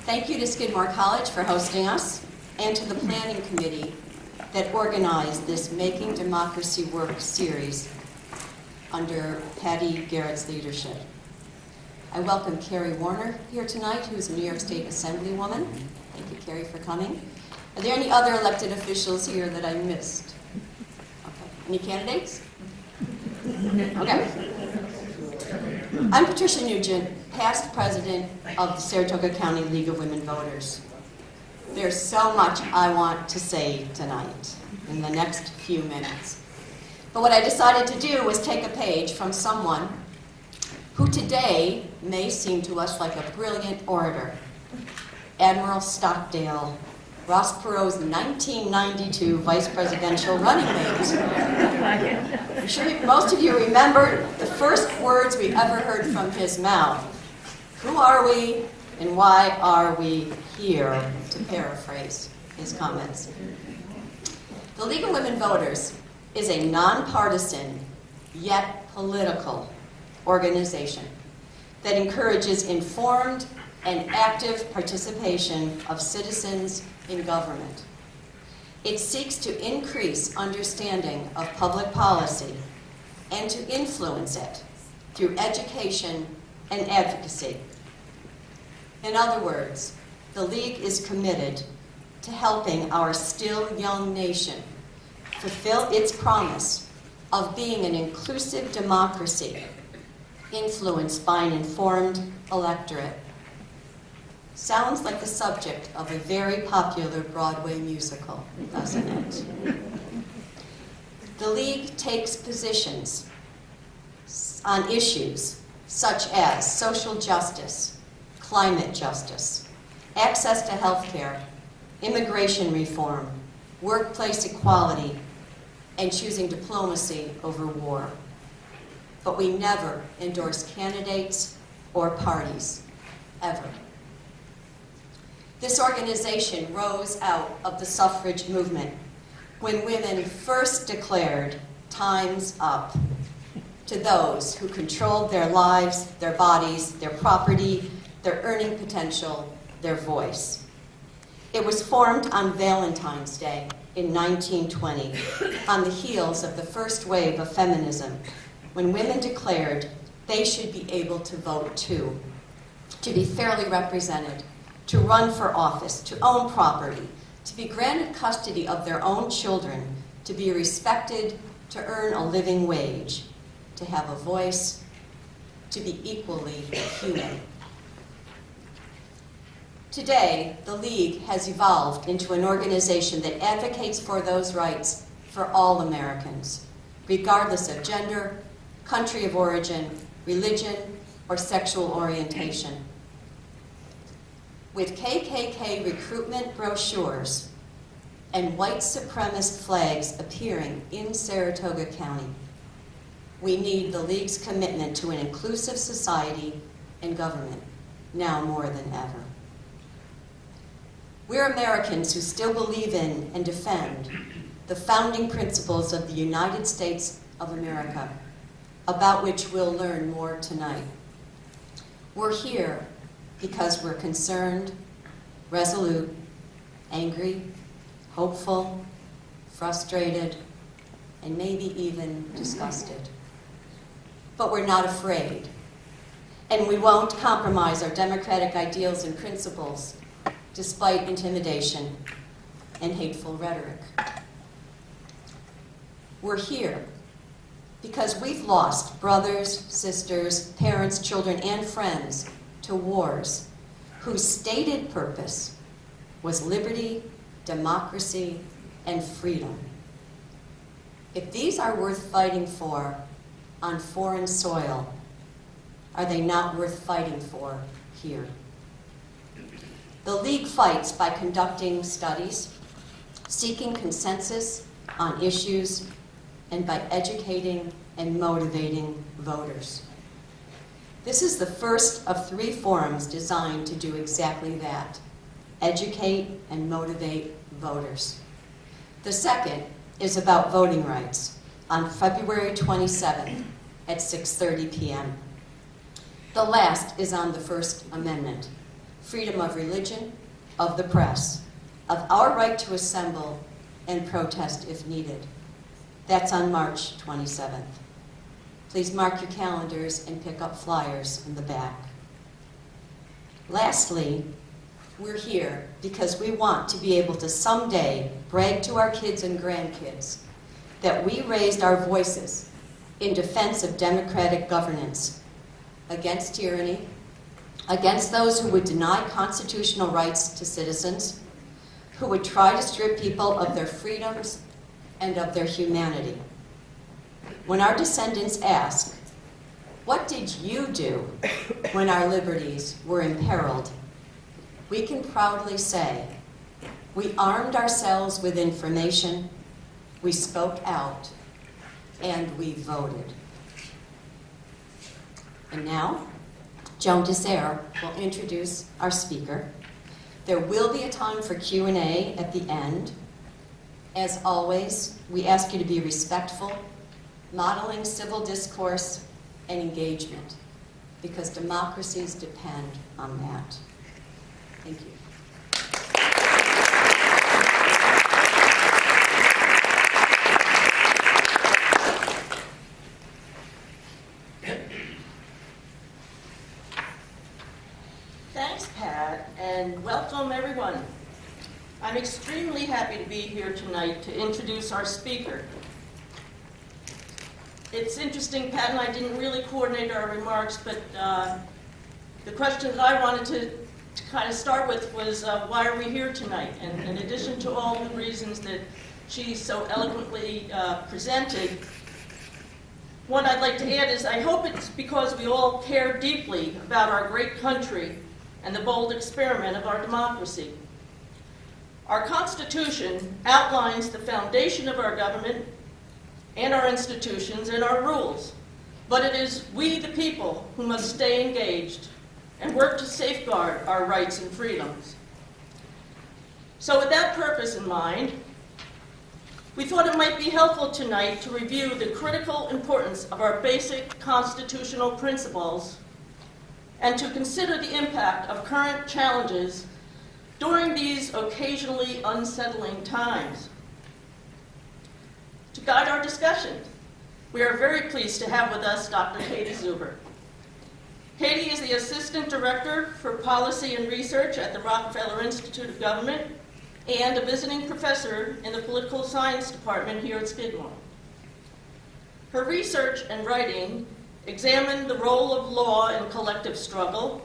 Thank you to Skidmore College for hosting us, and to the planning committee that organized this Making Democracy Work series under Patty Garrett's leadership. I welcome Carrie Warner here tonight, who's a New York State Assemblywoman. Thank you, Carrie, for coming. Are there any other elected officials here that I missed? Okay. Any candidates? Okay. I'm Patricia Newton, past president of the Saratoga County League of Women Voters. There's so much I want to say tonight in the next few minutes. But what I decided to do was take a page from someone who today may seem to us like a brilliant orator, Admiral Stockdale, Ross Perot's 1992 vice presidential running mate. I'm sure most of you remember the first words we ever heard from his mouth. Who are we and why are we here, to paraphrase his comments. The League of Women Voters is a nonpartisan yet political organization that encourages informed and active participation of citizens in government. It seeks to increase understanding of public policy and to influence it through education and advocacy. In other words, the League is committed to helping our still young nation fulfill its promise of being an inclusive democracy influenced by an informed electorate. Sounds like the subject of a very popular Broadway musical, doesn't it? The League takes positions on issues such as social justice, climate justice, access to health care, immigration reform, workplace equality, and choosing diplomacy over war. But we never endorse candidates or parties, ever. This organization rose out of the suffrage movement when women first declared time's up to those who controlled their lives, their bodies, their property, their earning potential, their voice. It was formed on Valentine's Day in 1920, on the heels of the first wave of feminism, when women declared they should be able to vote too, to be fairly represented, to run for office, to own property, to be granted custody of their own children, to be respected, to earn a living wage, to have a voice, to be equally human. Today, the League has evolved into an organization that advocates for those rights for all Americans, regardless of gender, country of origin, religion, or sexual orientation. With KKK recruitment brochures and white supremacist flags appearing in Saratoga County, we need the League's commitment to an inclusive society and government, now more than ever. We're Americans who still believe in and defend the founding principles of the United States of America, about which we'll learn more tonight. We're here because we're concerned, resolute, angry, hopeful, frustrated, and maybe even disgusted. But we're not afraid, and we won't compromise our democratic ideals and principles despite intimidation and hateful rhetoric. We're here because we've lost brothers, sisters, parents, children, and friends to wars whose stated purpose was liberty, democracy, and freedom. If these are worth fighting for on foreign soil, are they not worth fighting for here? The League fights by conducting studies, seeking consensus on issues, and by educating and motivating voters. This is the first of 3 forums designed to do exactly that: educate and motivate voters. The second is about voting rights on February 27th at 6:30 p.m. The last is on the First Amendment, freedom of religion, of the press, of our right to assemble and protest if needed. That's on March 27th. Please mark your calendars and pick up flyers in the back. Lastly, we're here because we want to be able to someday brag to our kids and grandkids that we raised our voices in defense of democratic governance, against tyranny, against those who would deny constitutional rights to citizens, who would try to strip people of their freedoms and of their humanity. When our descendants ask, "What did you do when our liberties were imperiled?" we can proudly say, we armed ourselves with information, we spoke out, and we voted. And now, Joan Desser will introduce our speaker. There will be a time for Q&A at the end. As always, we ask you to be respectful, modeling civil discourse and engagement, because democracies depend on that. Thank you. Thanks, Pat, and welcome everyone. I'm extremely happy to be here tonight to introduce our speaker. It's interesting, Pat and I didn't really coordinate our remarks, but the question that I wanted to kind of start with was, why are we here tonight? And in addition to all the reasons that she so eloquently presented, what I'd like to add is I hope it's because we all care deeply about our great country and the bold experiment of our democracy. Our Constitution outlines the foundation of our government and our institutions and our rules, but it is we, the people, who must stay engaged and work to safeguard our rights and freedoms. So with that purpose in mind, we thought it might be helpful tonight to review the critical importance of our basic constitutional principles and to consider the impact of current challenges during these occasionally unsettling times. To guide our discussion, we are very pleased to have with us Dr. Katie Zuber. Katie is the Assistant Director for Policy and Research at the Rockefeller Institute of Government and a visiting professor in the Political Science Department here at Skidmore. Her research and writing examine the role of law in collective struggle,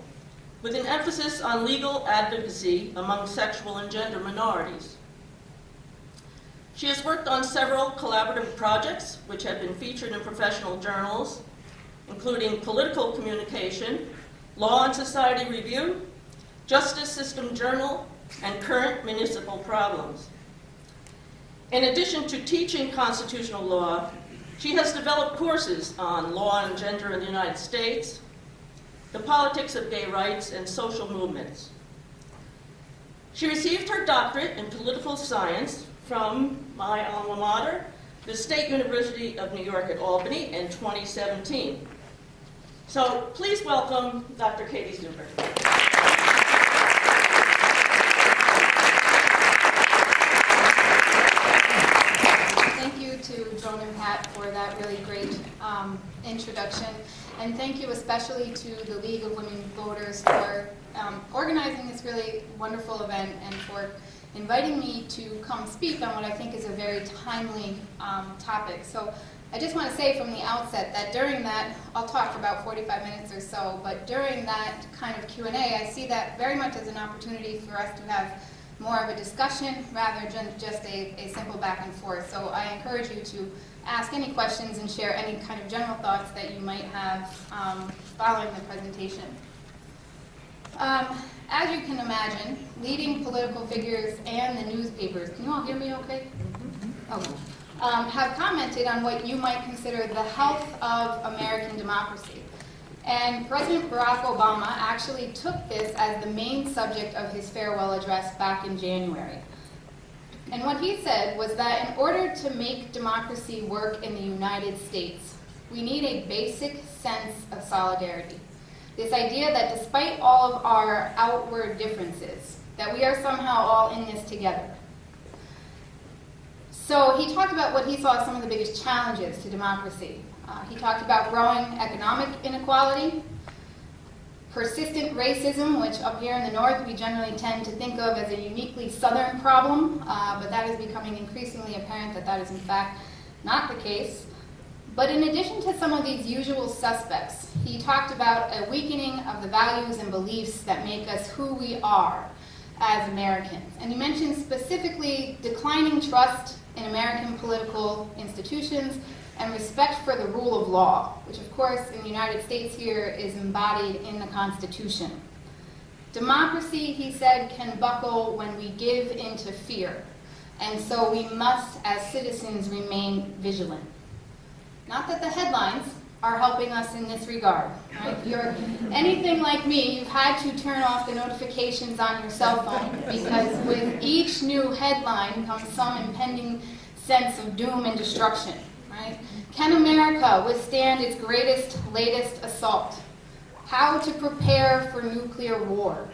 with an emphasis on legal advocacy among sexual and gender minorities. She has worked on several collaborative projects which have been featured in professional journals, including Political Communication, Law and Society Review, Justice System Journal, and Current Municipal Problems. In addition to teaching constitutional law, she has developed courses on law and gender in the United States, the politics of gay rights, and social movements. She received her doctorate in political science from my alma mater, the State University of New York at Albany, in 2017. So please welcome Dr. Katie Zuber. Thank you to Joan and Pat for that really great introduction. And thank you especially to the League of Women Voters for organizing this really wonderful event and for inviting me to come speak on what I think is a very timely topic. So I just want to say from the outset that during that, I'll talk for about 45 minutes or so, but during that kind of Q&A, I see that very much as an opportunity for us to have more of a discussion rather than just a simple back and forth. So I encourage you to ask any questions and share any kind of general thoughts that you might have following the presentation. As you can imagine, leading political figures and the newspapers, can you all hear me okay? Okay. Have commented on what you might consider the health of American democracy. And President Barack Obama actually took this as the main subject of his farewell address back in January. And what he said was that in order to make democracy work in the United States, we need a basic sense of solidarity. This idea that despite all of our outward differences, that we are somehow all in this together. So he talked about what he saw as some of the biggest challenges to democracy. He talked about growing economic inequality, persistent racism, which up here in the north we generally tend to think of as a uniquely southern problem, but that is becoming increasingly apparent that that is in fact not the case. But in addition to some of these usual suspects, he talked about a weakening of the values and beliefs that make us who we are as Americans. And he mentioned specifically declining trust in American political institutions and respect for the rule of law, which of course in the United States here is embodied in the Constitution. Democracy, he said, can buckle when we give into fear, and so we must as citizens remain vigilant. Not that the headlines are helping us in this regard. Right? If you're anything like me, you've had to turn off the notifications on your cell phone because with each new headline comes some impending sense of doom and destruction. Right? Can America withstand its greatest, latest assault? How to prepare for nuclear war?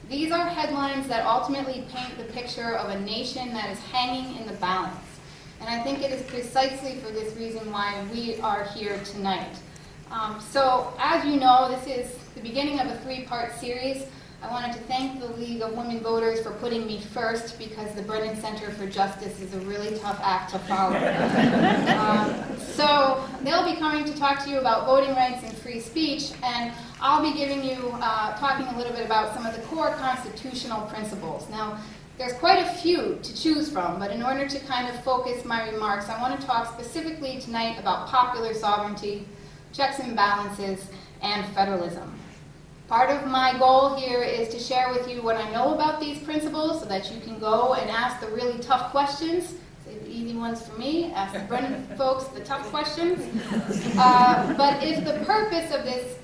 These are headlines that ultimately paint the picture of a nation that is hanging in the balance. And I think it is precisely for this reason why we are here tonight. So as you know, this is the beginning of a three-part series. I wanted to thank the League of Women Voters for putting me first because the Brennan Center for Justice is a really tough act to follow. So they'll be coming to talk to you about voting rights and free speech, and I'll be giving you, talking a little bit about some of the core constitutional principles. Now, there's quite a few to choose from, but in order to kind of focus my remarks, I want to talk specifically tonight about popular sovereignty, checks and balances, and federalism. Part of my goal here is to share with you what I know about these principles so that you can go and ask the really tough questions. Save the easy ones for me, ask the Brennan folks the tough questions. But if the purpose of this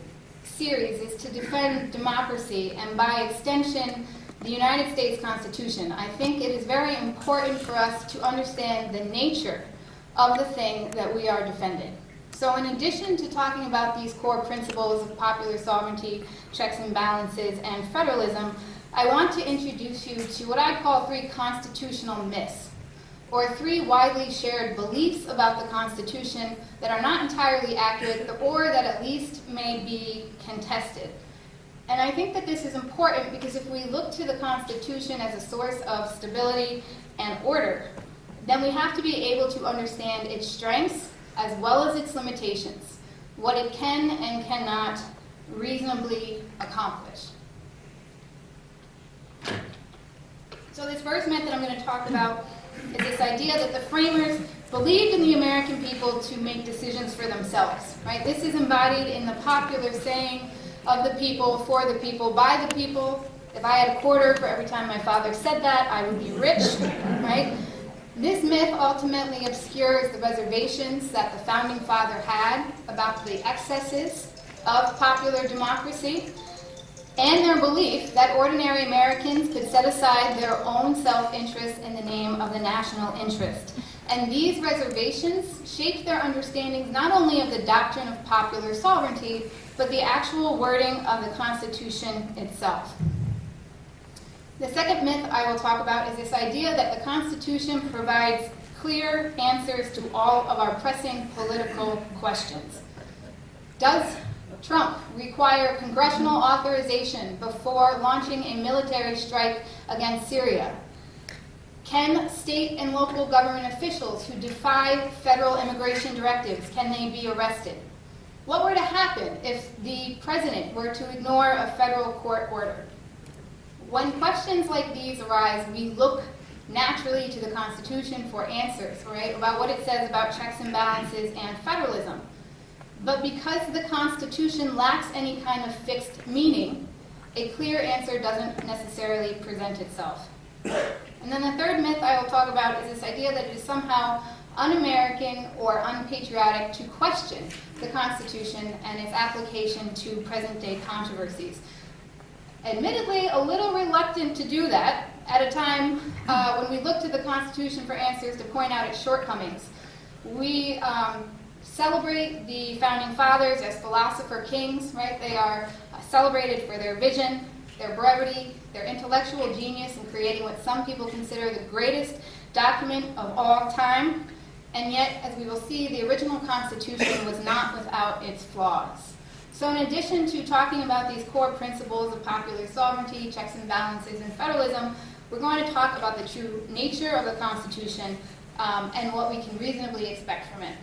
series is to defend democracy and by extension the United States Constitution, I think it is very important for us to understand the nature of the thing that we are defending. So in addition to talking about these core principles of popular sovereignty, checks and balances, and federalism, I want to introduce you to what I call three constitutional myths, or three widely shared beliefs about the Constitution that are not entirely accurate, or that at least may be contested. And I think that this is important because if we look to the Constitution as a source of stability and order, then we have to be able to understand its strengths as well as its limitations, what it can and cannot reasonably accomplish. So this first myth that I'm going to talk about is this idea that the framers believed in the American people to make decisions for themselves. Right? This is embodied in the popular saying of the people, for the people, by the people. If I had a quarter for every time my father said that, I would be rich. Right? This myth ultimately obscures the reservations that the Founding Father had about the excesses of popular democracy and their belief that ordinary Americans could set aside their own self-interest in the name of the national interest. And these reservations shaped their understandings not only of the doctrine of popular sovereignty, but the actual wording of the Constitution itself. The second myth I will talk about is this idea that the Constitution provides clear answers to all of our pressing political questions. Does Trump require congressional authorization before launching a military strike against Syria? Can state and local government officials who defy federal immigration directives, can they be arrested? What were to happen if the president were to ignore a federal court order? When questions like these arise, we look naturally to the Constitution for answers, right, about what it says about checks and balances and federalism. But because the Constitution lacks any kind of fixed meaning, a clear answer doesn't necessarily present itself. And then the third myth I will talk about is this idea that it is somehow un-American or unpatriotic to question the Constitution and its application to present-day controversies. Admittedly, a little reluctant to do that at a time when we look to the Constitution for answers to point out its shortcomings. We celebrate the founding fathers as philosopher kings, right? They are celebrated for their vision, their brevity, their intellectual genius in creating what some people consider the greatest document of all time. And yet, as we will see, the original Constitution was not without its flaws. So in addition to talking about these core principles of popular sovereignty, checks and balances, and federalism, we're going to talk about the true nature of the Constitution and what we can reasonably expect from it.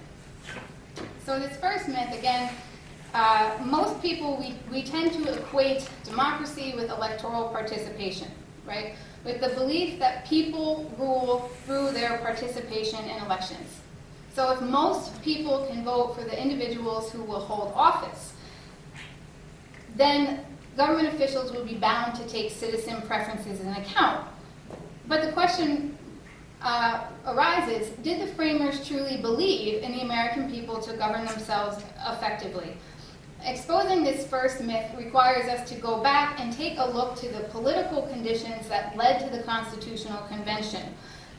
So this first myth, again, most people, we tend to equate democracy with electoral participation, right? With the belief that people rule through their participation in elections. So if most people can vote for the individuals who will hold office, then government officials will be bound to take citizen preferences into account. But the question arises, did the framers truly believe in the American people to govern themselves effectively? Exposing this first myth requires us to go back and take a look to the political conditions that led to the Constitutional Convention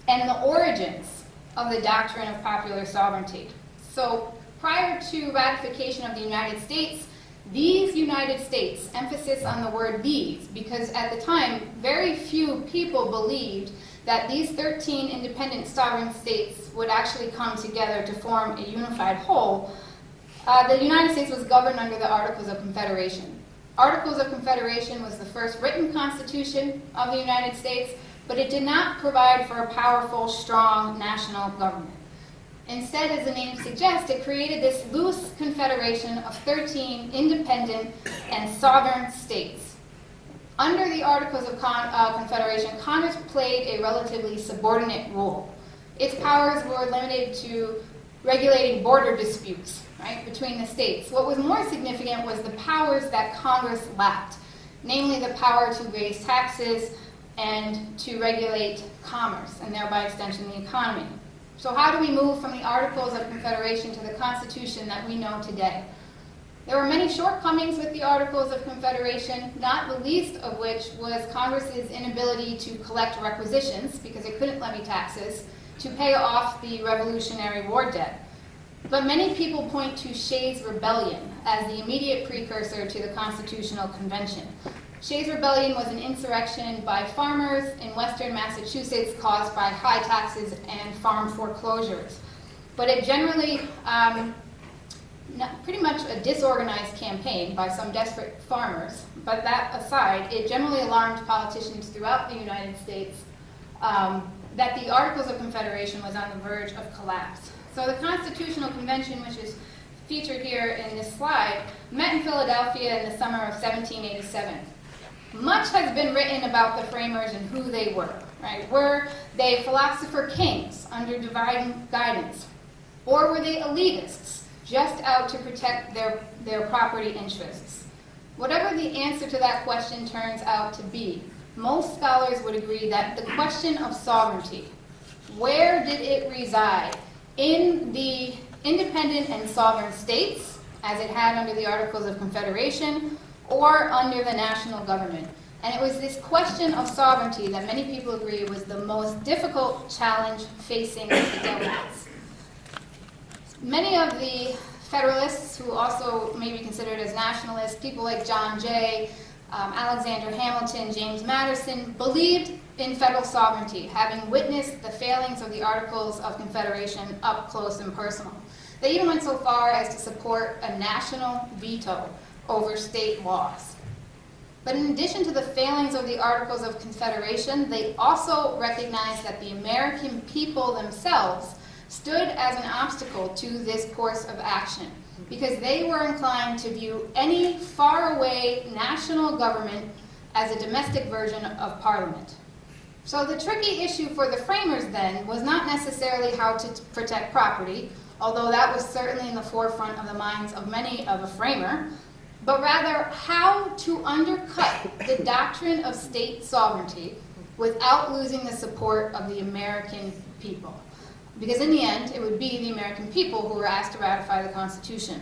and the origins of the doctrine of popular sovereignty. So prior to ratification of the United States, these United States, emphasis on the word these, because at the time, very few people believed that these 13 independent sovereign states would actually come together to form a unified whole. The United States was governed under the Articles of Confederation. Articles of Confederation was the first written constitution of the United States, but it did not provide for a powerful, strong national government. Instead, as the name suggests, it created this loose confederation of 13 independent and sovereign states. Under the Articles of Confederation, Congress played a relatively subordinate role. Its powers were limited to regulating border disputes, right, between the states. What was more significant was the powers that Congress lacked, namely the power to raise taxes and to regulate commerce, and thereby extension the economy. So how do we move from the Articles of Confederation to the Constitution that we know today? There were many shortcomings with the Articles of Confederation, not the least of which was Congress's inability to collect requisitions, because it couldn't levy taxes, to pay off the Revolutionary War debt. But many people point to Shays' Rebellion as the immediate precursor to the Constitutional Convention. Shays' Rebellion was an insurrection by farmers in western Massachusetts caused by high taxes and farm foreclosures. But it generally, pretty much a disorganized campaign by some desperate farmers, but that aside, it generally alarmed politicians throughout the United States that the Articles of Confederation was on the verge of collapse. So the Constitutional Convention, which is featured here in this slide, met in Philadelphia in the summer of 1787. Much has been written about the framers and who they were, right? Were they philosopher kings under divine guidance? Or were they elitists, just out to protect their property interests? Whatever the answer to that question turns out to be, most scholars would agree that the question of sovereignty, where did it reside? In the independent and sovereign states, as it had under the Articles of Confederation, or under the national government. And it was this question of sovereignty that many people agree was the most difficult challenge facing the delegates. Many of the Federalists, who also may be considered as nationalists, people like John Jay, Alexander Hamilton, James Madison, believed in federal sovereignty, having witnessed the failings of the Articles of Confederation up close and personal. They even went so far as to support a national veto over state laws. But in addition to the failings of the Articles of Confederation, they also recognized that the American people themselves stood as an obstacle to this course of action, because they were inclined to view any faraway national government as a domestic version of Parliament. So the tricky issue for the framers then was not necessarily how to protect property, although that was certainly in the forefront of the minds of many of a framer, but rather how to undercut the doctrine of state sovereignty without losing the support of the American people. Because in the end, it would be the American people who were asked to ratify the Constitution.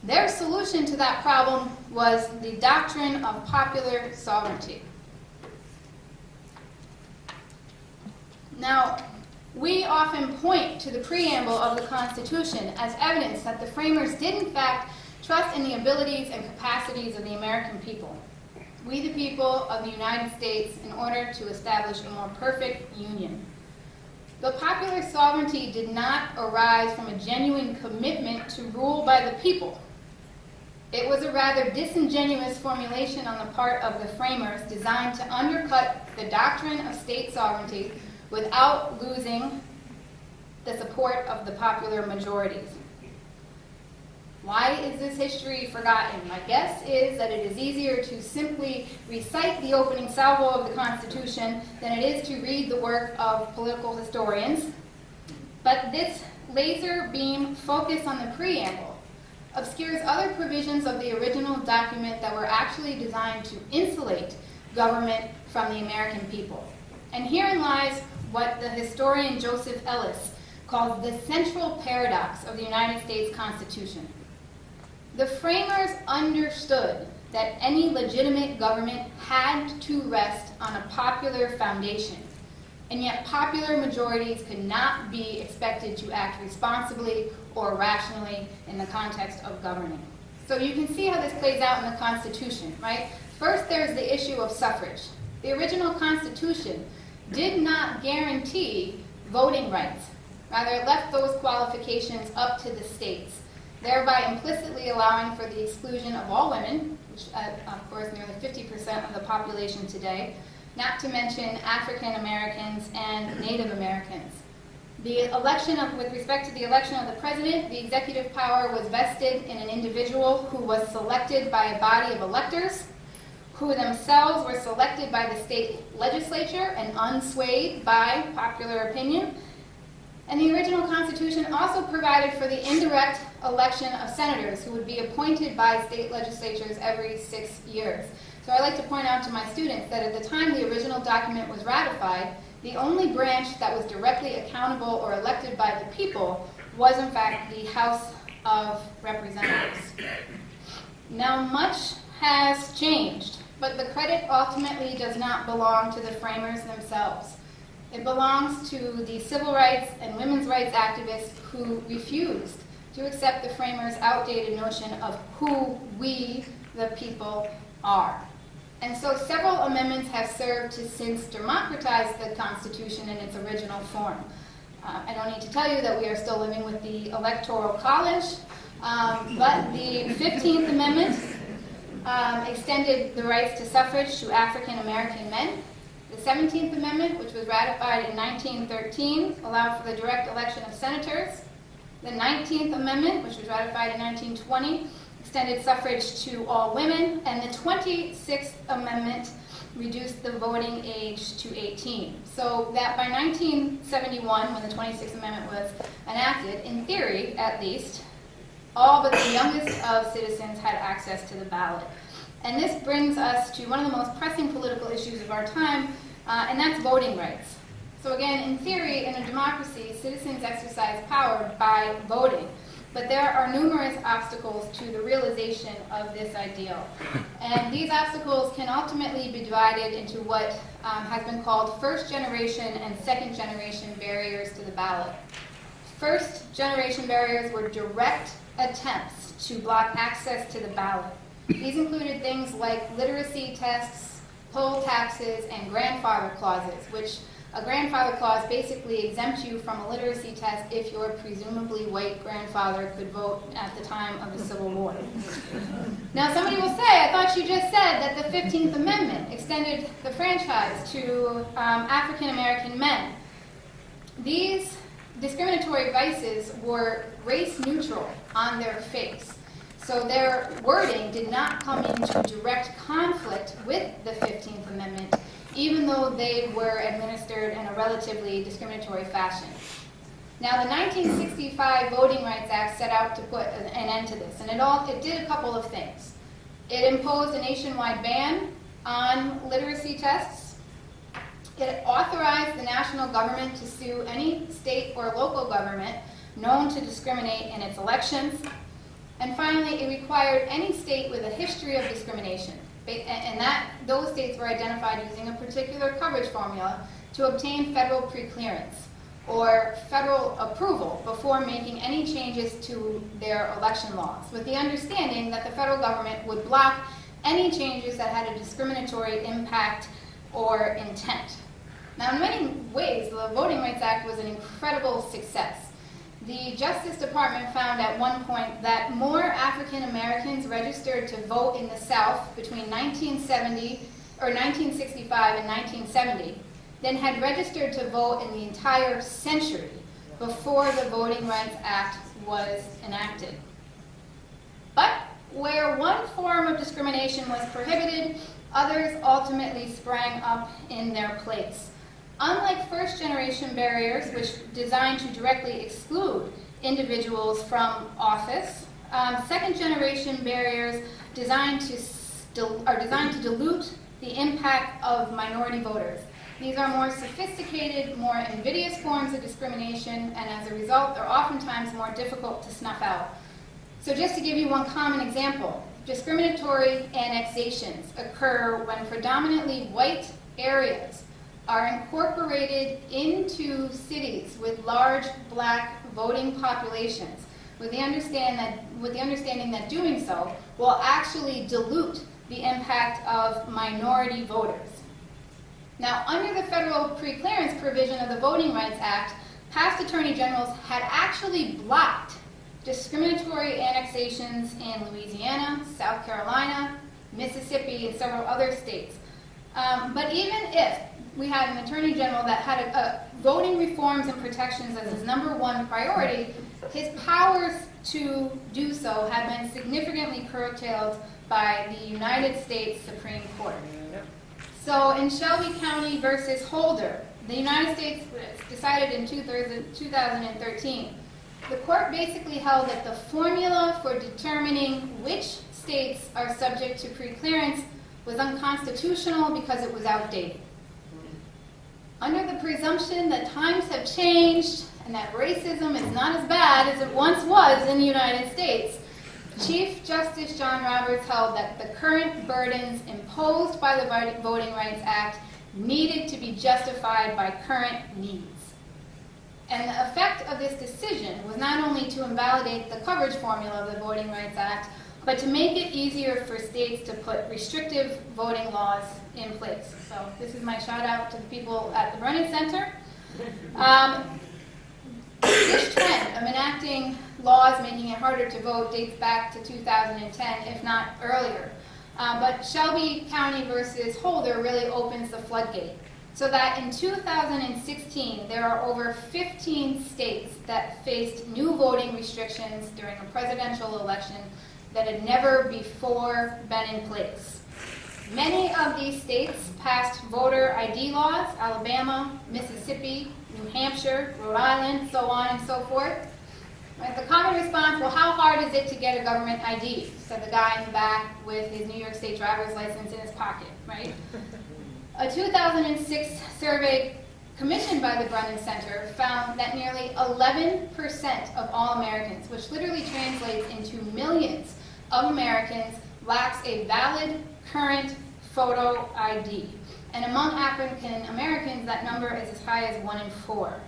Their solution to that problem was the doctrine of popular sovereignty. Now, We often point to the preamble of the Constitution as evidence that the framers did in fact trust in the abilities and capacities of the American people. We the people of the United States in order to establish a more perfect union. But popular sovereignty did not arise from a genuine commitment to rule by the people. It was a rather disingenuous formulation on the part of the framers designed to undercut the doctrine of state sovereignty without losing the support of the popular majorities. Why is this history forgotten? My guess is that it is easier to simply recite the opening salvo of the Constitution than it is to read the work of political historians. But this laser beam focus on the preamble obscures other provisions of the original document that were actually designed to insulate government from the American people. And herein lies what the historian Joseph Ellis calls the central paradox of the United States Constitution. The framers understood that any legitimate government had to rest on a popular foundation, and yet popular majorities could not be expected to act responsibly or rationally in the context of governing. So you can see how this plays out in the Constitution, right? First, there's the issue of suffrage. The original Constitution did not guarantee voting rights. Rather, it left those qualifications up to the states, thereby implicitly allowing for the exclusion of all women, which of course nearly 50% of the population today, not to mention African Americans and Native Americans. With respect to the election of the president, the executive power was vested in an individual who was selected by a body of electors, who themselves were selected by the state legislature and unswayed by popular opinion. And the original Constitution also provided for the indirect election of senators who would be appointed by state legislatures every 6 years. So I like to point out to my students that at the time the original document was ratified, the only branch that was directly accountable or elected by the people was in fact the House of Representatives. Now much has changed, but the credit ultimately does not belong to the framers themselves. It belongs to the civil rights and women's rights activists who refused to accept the framers' outdated notion of who we, the people, are. And so several amendments have served to since democratize the Constitution in its original form. I don't need to tell you that we are still living with the Electoral College, but the 15th Amendment extended the rights to suffrage to African American men. The 17th Amendment, which was ratified in 1913, allowed for the direct election of senators. The 19th Amendment, which was ratified in 1920, extended suffrage to all women. And the 26th Amendment reduced the voting age to 18. So that by 1971, when the 26th Amendment was enacted, in theory at least, all but the youngest of citizens had access to the ballot. And this brings us to one of the most pressing political issues of our time, and that's voting rights. So again, in theory, in a democracy, citizens exercise power by voting, but there are numerous obstacles to the realization of this ideal. And these obstacles can ultimately be divided into what has been called first-generation and second-generation barriers to the ballot. First-generation barriers were direct attempts to block access to the ballot. These included things like literacy tests, poll taxes, and grandfather clauses, which a grandfather clause basically exempts you from a literacy test if your presumably white grandfather could vote at the time of the Civil War. Now somebody will say, I thought you just said that the 15th Amendment extended the franchise to African American men. These discriminatory vices were race neutral on their face. So their wording did not come into direct conflict with the 15th Amendment, even though they were administered in a relatively discriminatory fashion. Now, the 1965 Voting Rights Act set out to put an end to this, and it did a couple of things. It imposed a nationwide ban on literacy tests. It authorized the national government to sue any state or local government known to discriminate in its elections. And finally, it required any state with a history of discrimination, and those states were identified using a particular coverage formula to obtain federal preclearance. or federal approval before making any changes to their election laws, with the understanding that the federal government would block any changes that had a discriminatory impact or intent. Now, in many ways, the Voting Rights Act was an incredible success. The Justice Department found at one point that more African Americans registered to vote in the South between 1965 and 1970 than had registered to vote in the entire century before the Voting Rights Act was enacted. But where one form of discrimination was prohibited, others ultimately sprang up in their place. Unlike first-generation barriers, which designed to directly exclude individuals from office, second-generation barriers are designed to dilute the impact of minority voters. These are more sophisticated, more invidious forms of discrimination, and as a result, they're oftentimes more difficult to snuff out. So just to give you one common example, discriminatory annexations occur when predominantly white areas are incorporated into cities with large black voting populations, with the understanding that doing so will actually dilute the impact of minority voters. Now, under the federal preclearance provision of the Voting Rights Act, past attorney generals had actually blocked discriminatory annexations in Louisiana, South Carolina, Mississippi, and several other states. But even if we had an attorney general that had voting reforms and protections as his #1 priority, his powers to do so had been significantly curtailed by the United States Supreme Court. So in Shelby County versus Holder, the United States decided in 2013, the court basically held that the formula for determining which states are subject to preclearance was unconstitutional because it was outdated. Under the presumption that times have changed and that racism is not as bad as it once was in the United States, Chief Justice John Roberts held that the current burdens imposed by the Voting Rights Act needed to be justified by current needs. And the effect of this decision was not only to invalidate the coverage formula of the Voting Rights Act, but to make it easier for states to put restrictive voting laws in place. So this is my shout out to the people at the Brennan Center. This trend of enacting laws making it harder to vote dates back to 2010, if not earlier. But Shelby County versus Holder really opens the floodgate. So that in 2016, there are over 15 states that faced new voting restrictions during a presidential election that had never before been in place. Many of these states passed voter ID laws: Alabama, Mississippi, New Hampshire, Rhode Island, so on and so forth. Right? The common response, well, how hard is it to get a government ID? Said the guy in the back with his New York State driver's license in his pocket, right? A 2006 survey commissioned by the Brennan Center found that nearly 11% of all Americans, which literally translates into millions of Americans, lacks a valid current photo ID. And among African Americans, that number is as high as 1 in 4.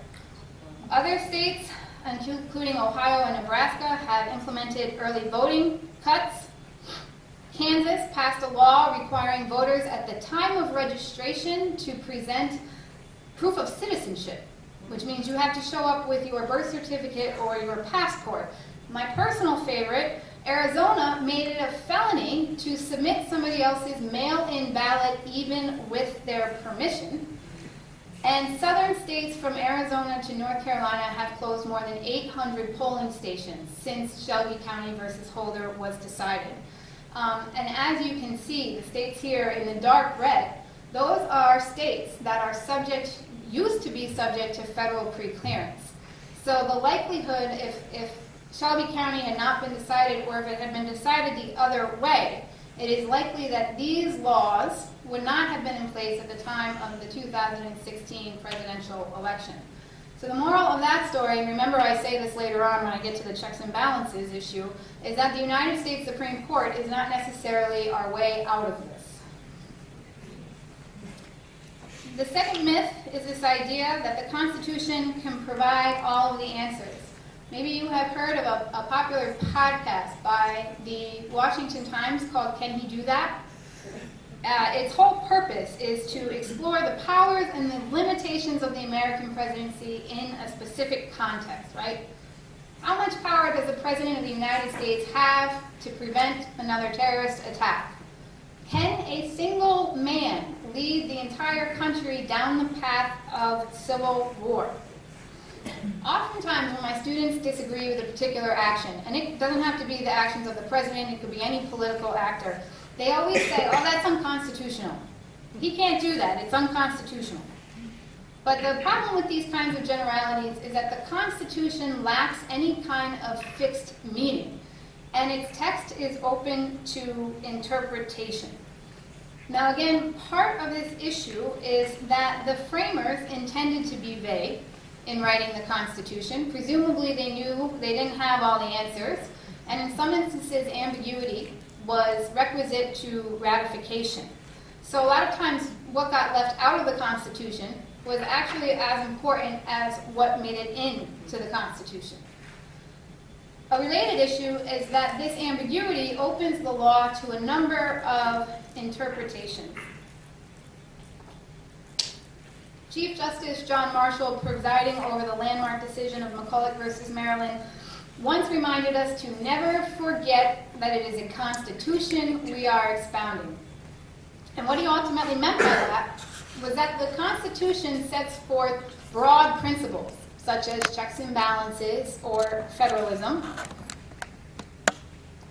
Other states, including Ohio and Nebraska, have implemented early voting cuts. Kansas passed a law requiring voters at the time of registration to present proof of citizenship, which means you have to show up with your birth certificate or your passport. My personal favorite, Arizona made it a felony to submit somebody else's mail-in ballot even with their permission. And southern states from Arizona to North Carolina have closed more than 800 polling stations since Shelby County versus Holder was decided. And as you can see, the states here in the dark red, those are states that are used to be subject to federal preclearance. So the likelihood, if Shelby County had not been decided, or if it had been decided the other way, it is likely that these laws would not have been in place at the time of the 2016 presidential election. So the moral of that story, and remember I say this later on when I get to the checks and balances issue, is that the United States Supreme Court is not necessarily our way out of this. The second myth is this idea that the Constitution can provide all of the answers. Maybe you have heard of a popular podcast by the Washington Times called Can He Do That? Its whole purpose is to explore the powers and the limitations of the American presidency in a specific context, right? How much power does the President of the United States have to prevent another terrorist attack? Can a single man lead the entire country down the path of civil war? Oftentimes when my students disagree with a particular action, and it doesn't have to be the actions of the president, it could be any political actor, they always say, oh, that's unconstitutional. He can't do that, it's unconstitutional. But the problem with these kinds of generalities is that the Constitution lacks any kind of fixed meaning, and its text is open to interpretation. Now again, part of this issue is that the framers intended to be vague in writing the Constitution. Presumably they knew they didn't have all the answers, and in some instances ambiguity was requisite to ratification. So a lot of times what got left out of the Constitution was actually as important as what made it into the Constitution. A related issue is that this ambiguity opens the law to a number of interpretations. Chief Justice John Marshall, presiding over the landmark decision of McCulloch versus Maryland, once reminded us to never forget that it is a constitution we are expounding. And what he ultimately meant by that was that the Constitution sets forth broad principles, such as checks and balances or federalism.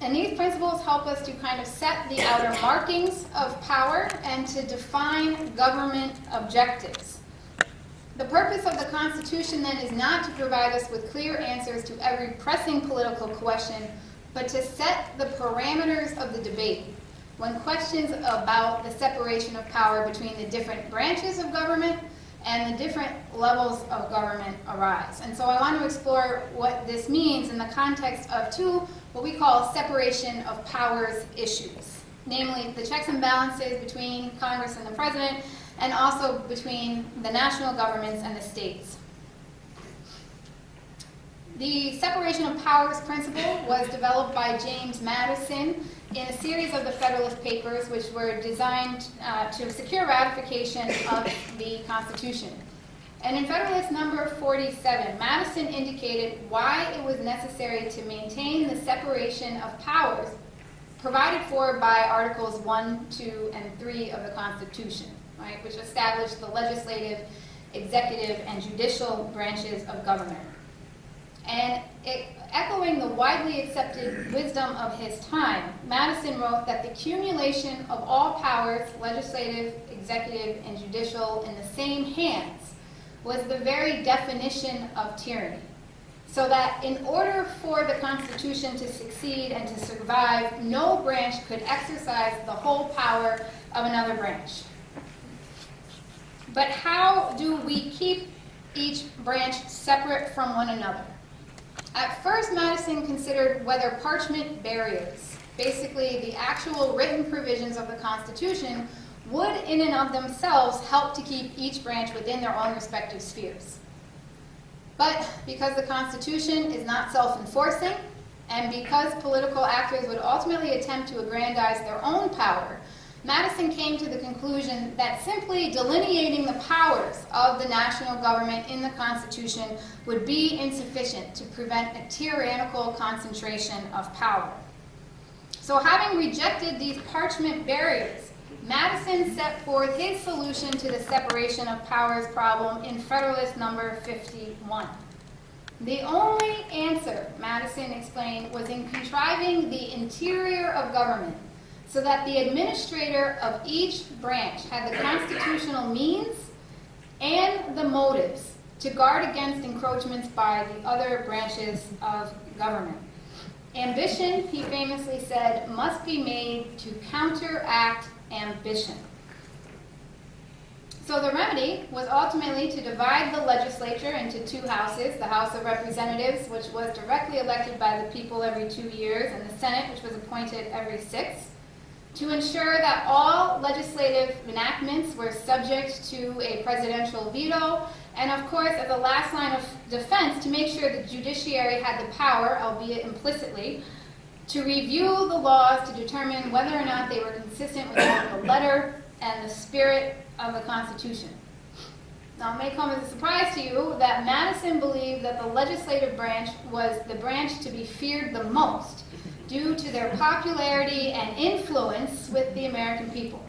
And these principles help us to kind of set the outer markings of power and to define government objectives. The purpose of the Constitution then is not to provide us with clear answers to every pressing political question, but to set the parameters of the debate when questions about the separation of power between the different branches of government and the different levels of government arise. And so I want to explore what this means in the context of two, what we call separation of powers issues, namely the checks and balances between Congress and the President, and also between the national governments and the states. The separation of powers principle was developed by James Madison in a series of the Federalist Papers, which were designed to secure ratification of the Constitution. And in Federalist number 47, Madison indicated why it was necessary to maintain the separation of powers provided for by Articles 1, 2, and 3 of the Constitution, right, which established the legislative, executive, and judicial branches of government. And echoing the widely accepted wisdom of his time, Madison wrote that the accumulation of all powers, legislative, executive, and judicial, in the same hands was the very definition of tyranny. So that in order for the Constitution to succeed and to survive, no branch could exercise the whole power of another branch. But how do we keep each branch separate from one another? At first, Madison considered whether parchment barriers, basically the actual written provisions of the Constitution, would in and of themselves help to keep each branch within their own respective spheres. But because the Constitution is not self-enforcing, and because political actors would ultimately attempt to aggrandize their own power, Madison came to the conclusion that simply delineating the powers of the national government in the Constitution would be insufficient to prevent a tyrannical concentration of power. So having rejected these parchment barriers, Madison set forth his solution to the separation of powers problem in Federalist number 51. The only answer, Madison explained, was in contriving the interior of government, so that the administrator of each branch had the constitutional means and the motives to guard against encroachments by the other branches of government. Ambition, he famously said, must be made to counteract ambition. So the remedy was ultimately to divide the legislature into two houses, the House of Representatives, which was directly elected by the people every 2 years, and the Senate, which was appointed every 6. to ensure that all legislative enactments were subject to a presidential veto, and of course, as a last line of defense, to make sure the judiciary had the power, albeit implicitly, to review the laws to determine whether or not they were consistent with the letter and the spirit of the Constitution. Now, it may come as a surprise to you that Madison believed that the legislative branch was the branch to be feared the most due to their popularity and influence with the American people.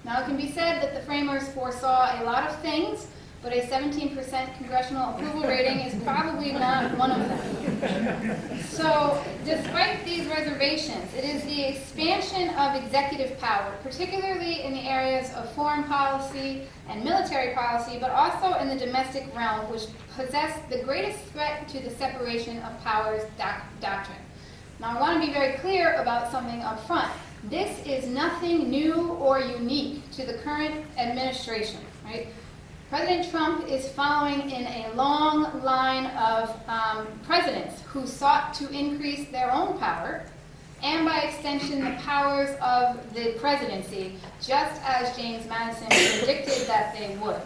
Now, it can be said that the framers foresaw a lot of things, but a 17% congressional approval rating is probably not one of them. So, despite these reservations, it is the expansion of executive power, particularly in the areas of foreign policy and military policy, but also in the domestic realm, which possess the greatest threat to the separation of powers doctrine. Now, I want to be very clear about something up front. This is nothing new or unique to the current administration, right? President Trump is following in a long line of presidents who sought to increase their own power, and by extension, the powers of the presidency, just as James Madison predicted that they would.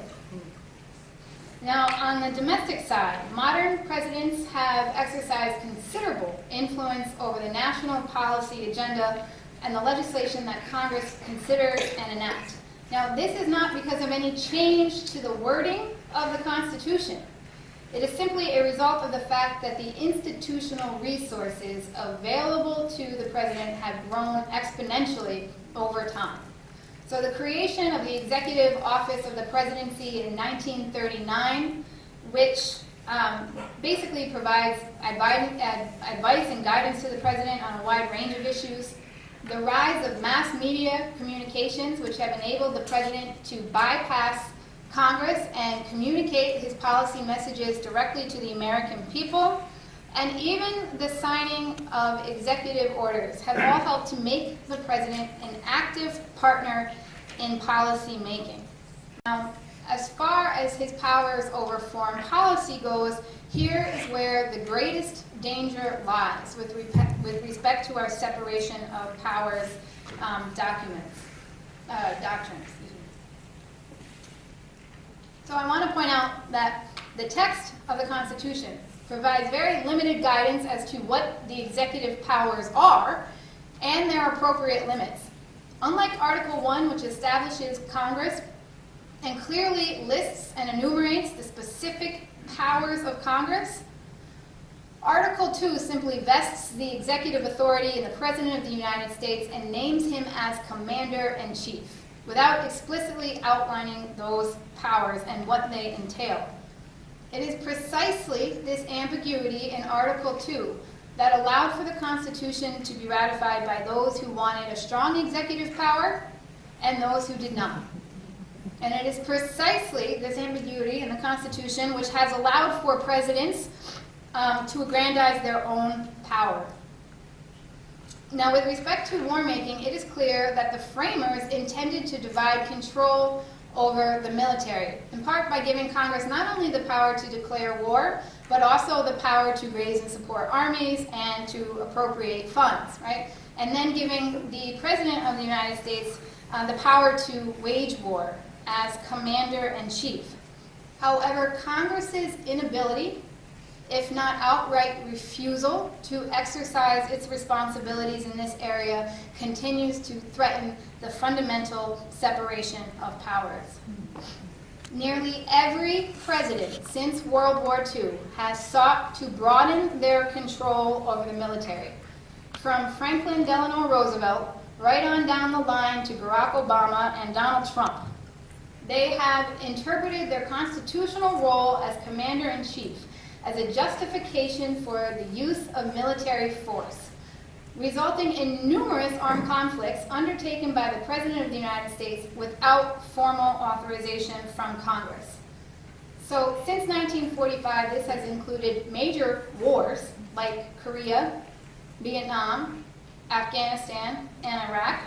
Now, on the domestic side, modern presidents have exercised considerable influence over the national policy agenda and the legislation that Congress considers and enacts. Now, this is not because of any change to the wording of the Constitution. It is simply a result of the fact that the institutional resources available to the president have grown exponentially over time. So the creation of the Executive Office of the Presidency in 1939, which basically provides advice and guidance to the president on a wide range of issues. The rise of mass media communications, which have enabled the president to bypass Congress and communicate his policy messages directly to the American people, and even the signing of executive orders have all helped to make the president an active partner in policy making. Now, as far as his powers over foreign policy goes, here is where the greatest danger lies with respect to our separation of powers doctrine. So I want to point out that the text of the Constitution provides very limited guidance as to what the executive powers are and their appropriate limits. Unlike Article 1, which establishes Congress and clearly lists and enumerates the specific powers of Congress, Article 2 simply vests the executive authority in the President of the United States and names him as Commander-in-Chief, without explicitly outlining those powers and what they entail. It is precisely this ambiguity in Article 2 that allowed for the Constitution to be ratified by those who wanted a strong executive power and those who did not. And it is precisely this ambiguity in the Constitution which has allowed for presidents to aggrandize their own power. Now, with respect to war making, it is clear that the framers intended to divide control over the military, in part by giving Congress not only the power to declare war, but also the power to raise and support armies and to appropriate funds, right? And then giving the President of the United States the power to wage war as Commander-in-Chief. However, Congress's inability, if not outright refusal, to exercise its responsibilities in this area continues to threaten the fundamental separation of powers. Nearly every president since World War II has sought to broaden their control over the military, from Franklin Delano Roosevelt right on down the line to Barack Obama and Donald Trump. They have interpreted their constitutional role as Commander-in-Chief as a justification for the use of military force, resulting in numerous armed conflicts undertaken by the President of the United States without formal authorization from Congress. So since 1945, this has included major wars like Korea, Vietnam, Afghanistan, and Iraq,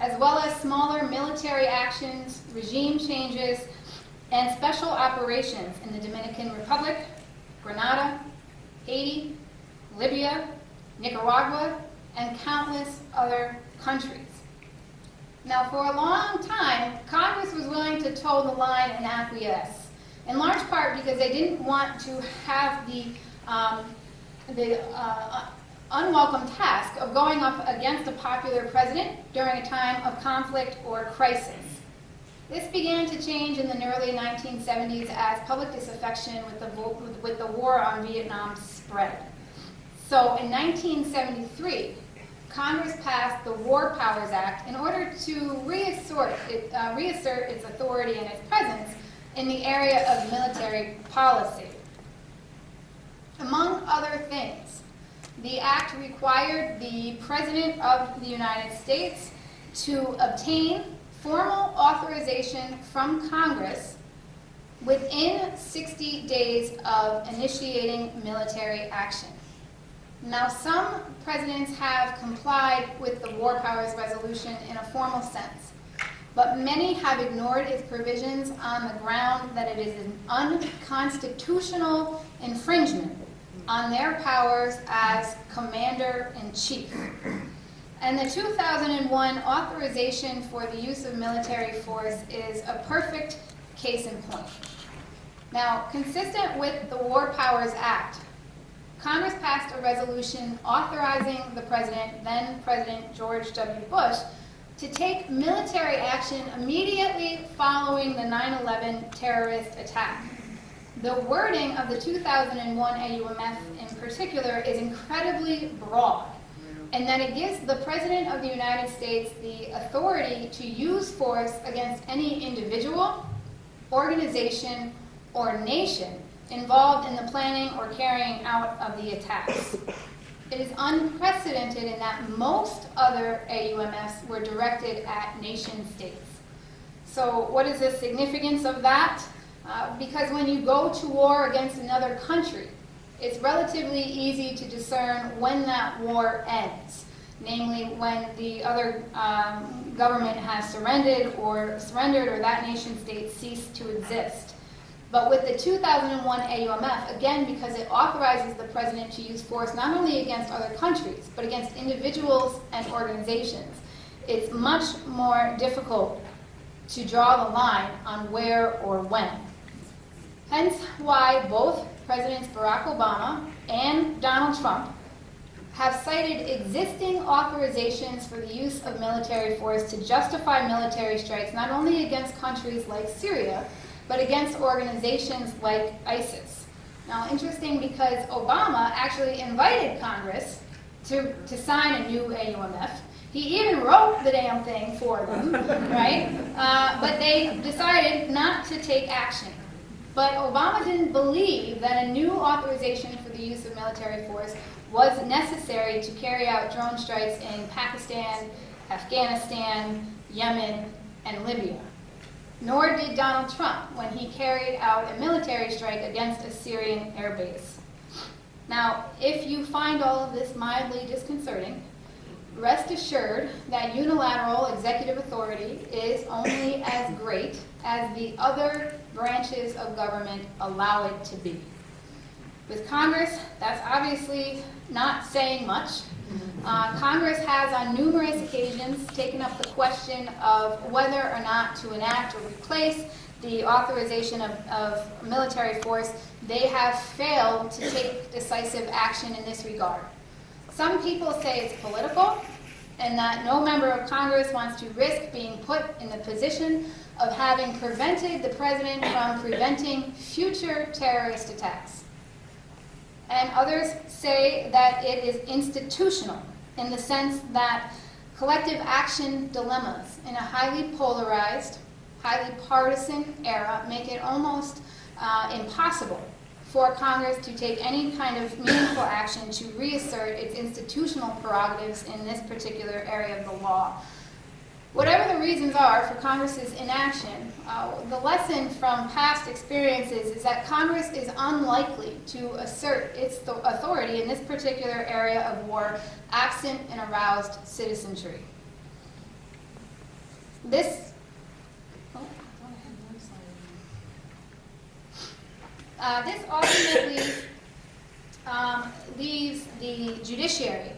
as well as smaller military actions, regime changes, and special operations in the Dominican Republic, Grenada, Haiti, Libya, Nicaragua, and countless other countries. Now, for a long time, Congress was willing to toe the line and acquiesce, in large part because they didn't want to have the unwelcome task of going up against a popular president during a time of conflict or crisis. This began to change in the early 1970s as public disaffection with the war on Vietnam spread. So in 1973, Congress passed the War Powers Act in order to reassert its authority and its presence in the area of military policy. Among other things, the act required the President of the United States to obtain formal authorization from Congress within 60 days of initiating military action. Now, some presidents have complied with the War Powers Resolution in a formal sense, but many have ignored its provisions on the ground that it is an unconstitutional infringement on their powers as Commander-in-Chief. And the 2001 authorization for the use of military force is a perfect case in point. Now, consistent with the War Powers Act, Congress passed a resolution authorizing the president, then President George W. Bush, to take military action immediately following the 9/11 terrorist attack. The wording of the 2001 AUMF in particular is incredibly broad, and that it gives the President of the United States the authority to use force against any individual, organization, or nation involved in the planning or carrying out of the attacks. It is unprecedented in that most other AUMFs were directed at nation states. So what is the significance of that? Because when you go to war against another country, it's relatively easy to discern when that war ends, namely when the other government has surrendered or that nation state ceased to exist. But with the 2001 AUMF, again, because it authorizes the president to use force not only against other countries, but against individuals and organizations, it's much more difficult to draw the line on where or when. Hence why both Presidents Barack Obama and Donald Trump have cited existing authorizations for the use of military force to justify military strikes not only against countries like Syria, but against organizations like ISIS. Now, interesting because Obama actually invited Congress to sign a new AUMF. He even wrote the damn thing for them, right? But they decided not to take action. But Obama didn't believe that a new authorization for the use of military force was necessary to carry out drone strikes in Pakistan, Afghanistan, Yemen, and Libya. Nor did Donald Trump when he carried out a military strike against a Syrian airbase. Now, if you find all of this mildly disconcerting, rest assured that unilateral executive authority is only as great as the other branches of government allow it to be. With Congress, that's obviously not saying much. Congress has on numerous occasions taken up the question of whether or not to enact or replace the authorization of military force. They have failed to take decisive action in this regard. Some people say it's political and that no member of Congress wants to risk being put in the position of having prevented the president from preventing future terrorist attacks. And others say that it is institutional in the sense that collective action dilemmas in a highly polarized, highly partisan era make it almost impossible for Congress to take any kind of meaningful action to reassert its institutional prerogatives in this particular area of the law. Whatever the reasons are for Congress's inaction, the lesson from past experiences is that Congress is unlikely to assert its authority in this particular area of war absent an aroused citizenry. This ultimately leaves the judiciary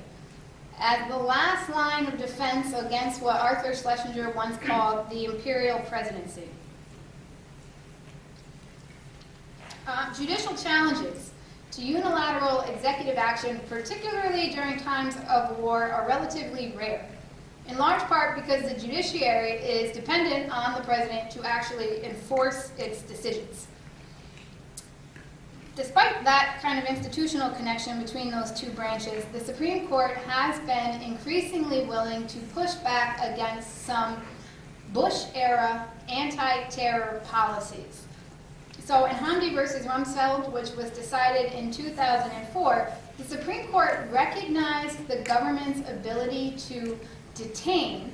as the last line of defense against what Arthur Schlesinger once called the imperial presidency. Judicial challenges to unilateral executive action, particularly during times of war, are relatively rare, in large part because the judiciary is dependent on the president to actually enforce its decisions. Despite that kind of institutional connection between those two branches, the Supreme Court has been increasingly willing to push back against some Bush-era anti-terror policies. So in Hamdi versus Rumsfeld, which was decided in 2004, the Supreme Court recognized the government's ability to detain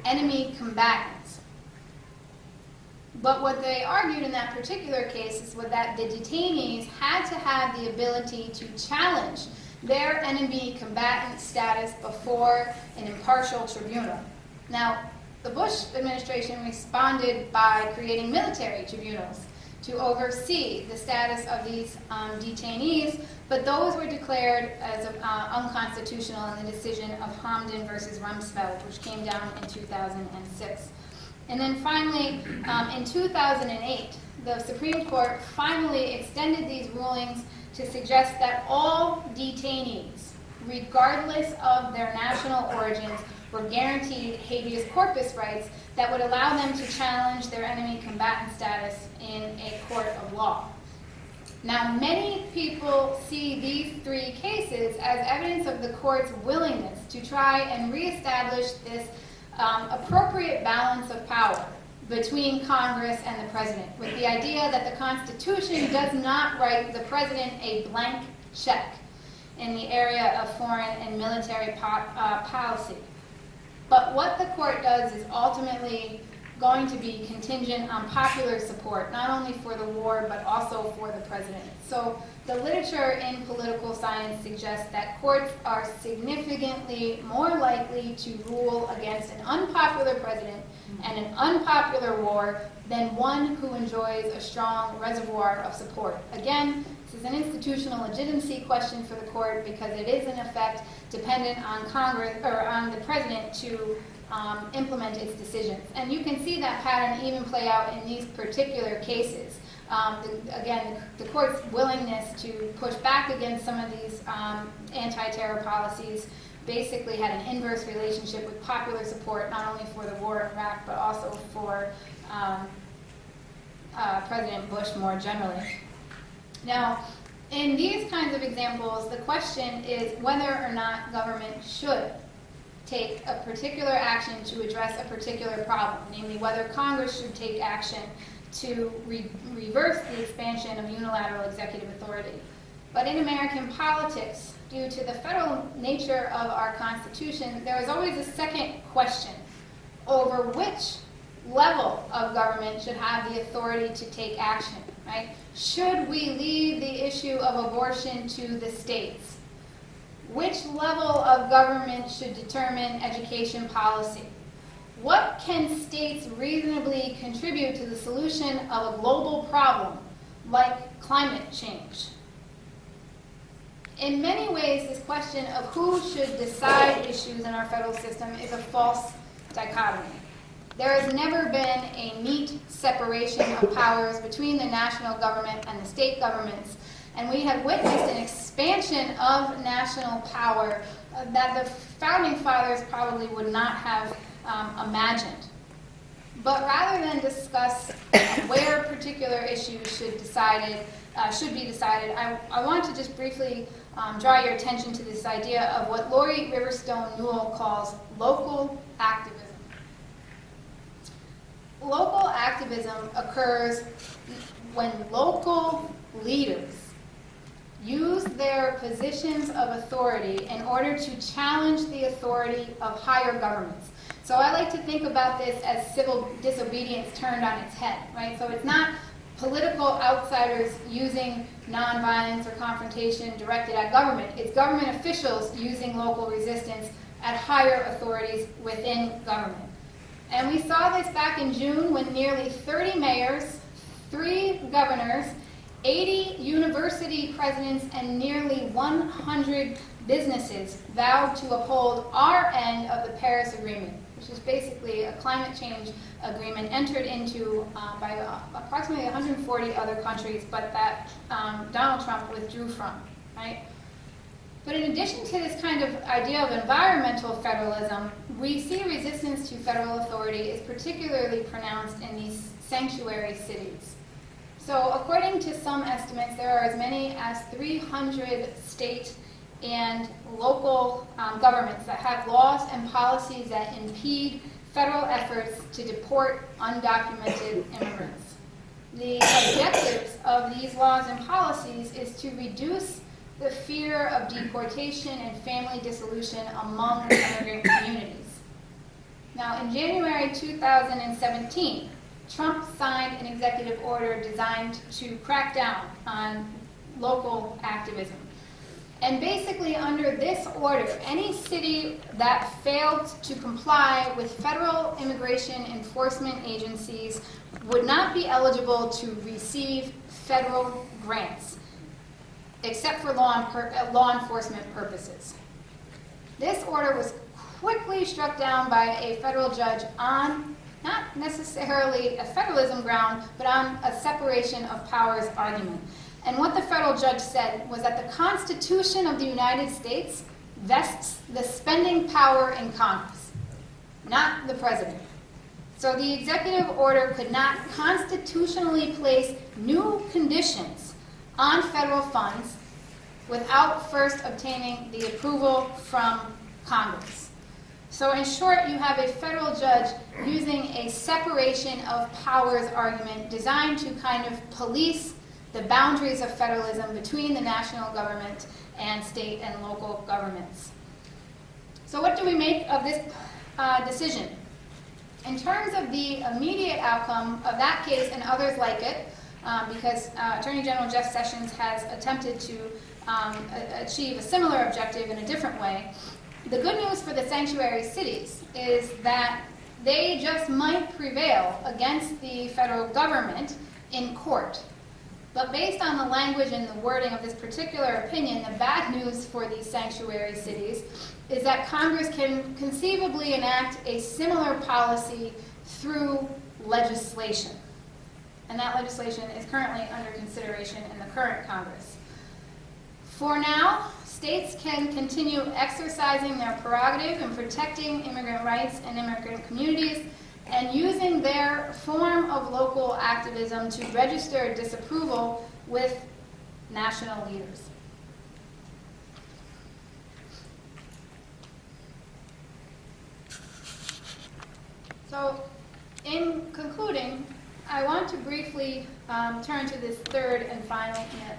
enemy combatants. But what they argued in that particular case is that the detainees had to have the ability to challenge their enemy combatant status before an impartial tribunal. Now, the Bush administration responded by creating military tribunals to oversee the status of these detainees, but those were declared as unconstitutional in the decision of Hamdan versus Rumsfeld, which came down in 2006. And then finally, in 2008, the Supreme Court finally extended these rulings to suggest that all detainees, regardless of their national origins, were guaranteed habeas corpus rights that would allow them to challenge their enemy combatant status in a court of law. Now, many people see these three cases as evidence of the court's willingness to try and reestablish this appropriate balance of power between Congress and the president, with the idea that the Constitution does not write the president a blank check in the area of foreign and military policy. But what the court does is ultimately going to be contingent on popular support, not only for the war, but also for the president. So the literature in political science suggests that courts are significantly more likely to rule against an unpopular president and an unpopular war than one who enjoys a strong reservoir of support. Again, this is an institutional legitimacy question for the court because it is in effect dependent on Congress or on the president to implement its decisions. And you can see that pattern even play out in these particular cases. Again, the court's willingness to push back against some of these anti-terror policies basically had an inverse relationship with popular support, not only for the war in Iraq, but also for President Bush more generally. Now, in these kinds of examples, the question is whether or not government should take a particular action to address a particular problem, namely whether Congress should take action to reverse the expansion of unilateral executive authority. But in American politics, due to the federal nature of our Constitution, there is always a second question over which level of government should have the authority to take action, right? Should we leave the issue of abortion to the states? Which level of government should determine education policy? What can states reasonably contribute to the solution of a global problem like climate change? In many ways, this question of who should decide issues in our federal system is a false dichotomy. There has never been a neat separation of powers between the national government and the state governments, and we have witnessed an expansion of national power that the founding fathers probably would not have imagined. But rather than discuss where particular issues should be decided, I want to just briefly draw your attention to this idea of what Lori Riverstone Newell calls local activism. Local activism occurs when local leaders use their positions of authority in order to challenge the authority of higher governments. So I like to think about this as civil disobedience turned on its head, right? So it's not political outsiders using nonviolence or confrontation directed at government. It's government officials using local resistance at higher authorities within government. And we saw this back in June when nearly 30 mayors, 3 governors, 80 university presidents, and nearly 100 businesses vowed to uphold our end of the Paris Agreement, which is basically a climate change agreement entered into by approximately 140 other countries, but that Donald Trump withdrew from, right? But in addition to this kind of idea of environmental federalism, we see resistance to federal authority is particularly pronounced in these sanctuary cities. So according to some estimates, there are as many as 300 state and local governments that have laws and policies that impede federal efforts to deport undocumented immigrants. The objectives of these laws and policies is to reduce the fear of deportation and family dissolution among immigrant communities. Now, in January 2017, Trump signed an executive order designed to crack down on local activism. And basically, under this order, any city that failed to comply with federal immigration enforcement agencies would not be eligible to receive federal grants, except for law enforcement purposes. This order was quickly struck down by a federal judge on not necessarily a federalism ground, but on a separation of powers argument. And what the federal judge said was that the Constitution of the United States vests the spending power in Congress, not the president. So the executive order could not constitutionally place new conditions on federal funds without first obtaining the approval from Congress. So in short, you have a federal judge using a separation of powers argument designed to kind of police the boundaries of federalism between the national government and state and local governments. So what do we make of this decision? In terms of the immediate outcome of that case and others like it, because Attorney General Jeff Sessions has attempted to achieve a similar objective in a different way, the good news for the sanctuary cities is that they just might prevail against the federal government in court. But based on the language and the wording of this particular opinion, the bad news for these sanctuary cities is that Congress can conceivably enact a similar policy through legislation. And that legislation is currently under consideration in the current Congress. For now, states can continue exercising their prerogative in protecting immigrant rights and immigrant communities and using their form of local activism to register disapproval with national leaders. So, in concluding, I want to briefly turn to this third and final myth.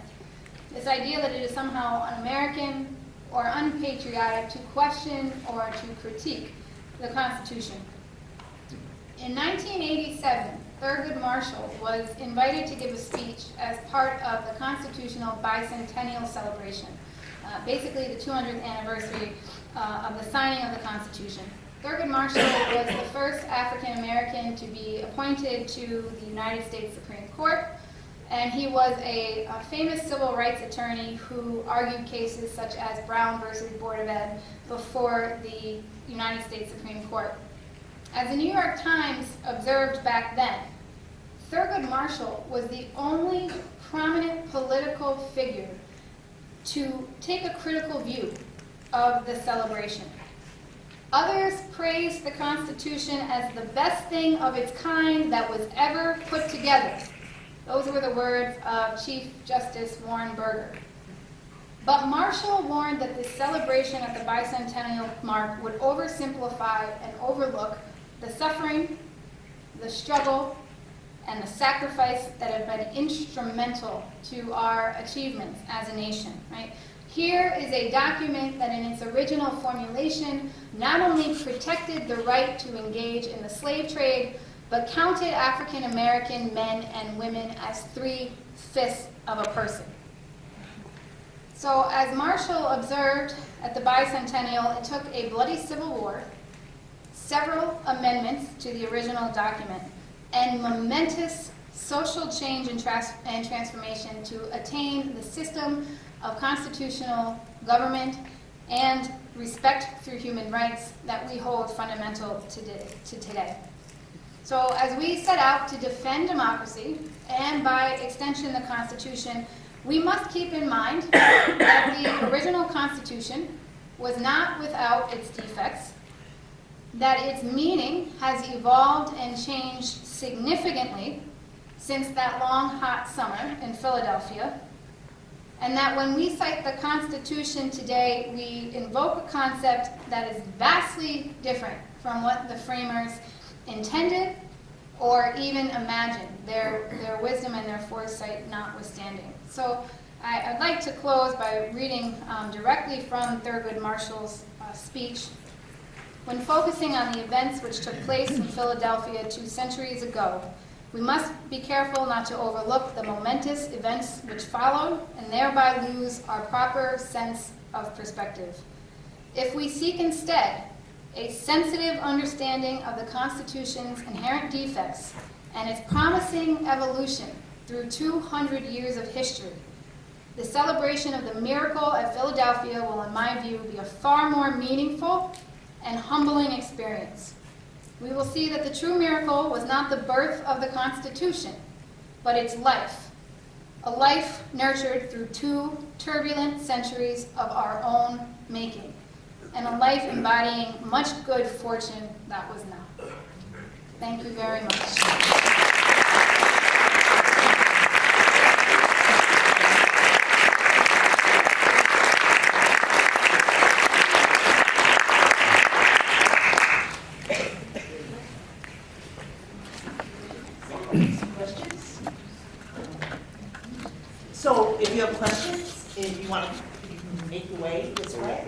This idea that it is somehow un-American or unpatriotic to question or to critique the Constitution. In 1987, Thurgood Marshall was invited to give a speech as part of the Constitutional Bicentennial Celebration, basically the 200th anniversary of the signing of the Constitution. Thurgood Marshall was the first African American to be appointed to the United States Supreme Court, and he was a famous civil rights attorney who argued cases such as Brown versus Board of Ed before the United States Supreme Court. As the New York Times observed back then, Thurgood Marshall was the only prominent political figure to take a critical view of the celebration. Others praised the Constitution as the best thing of its kind that was ever put together. Those were the words of Chief Justice Warren Burger. But Marshall warned that this celebration at the bicentennial mark would oversimplify and overlook the suffering, the struggle, and the sacrifice that have been instrumental to our achievements as a nation, right? Here is a document that in its original formulation not only protected the right to engage in the slave trade, but counted African American men and women as 3/5 of a person. So as Marshall observed at the bicentennial, it took a bloody civil war, several amendments to the original document, and momentous social change and transformation to attain the system of constitutional government and respect through human rights that we hold fundamental to today. So as we set out to defend democracy, and by extension the Constitution, we must keep in mind that the original Constitution was not without its defects, that its meaning has evolved and changed significantly since that long, hot summer in Philadelphia, and that when we cite the Constitution today, we invoke a concept that is vastly different from what the framers intended or even imagined, their wisdom and their foresight notwithstanding. So I'd like to close by reading directly from Thurgood Marshall's speech. When focusing on the events which took place in Philadelphia 2 centuries ago, we must be careful not to overlook the momentous events which followed and thereby lose our proper sense of perspective. If we seek instead a sensitive understanding of the Constitution's inherent defects and its promising evolution through 200 years of history, the celebration of the miracle at Philadelphia will, in my view, be a far more meaningful and humbling experience. We will see that the true miracle was not the birth of the Constitution, but its life, a life nurtured through 2 turbulent centuries of our own making, and a life embodying much good fortune that was not. Thank you very much. Questions? So if you have questions, if you want to, you can make your way this way.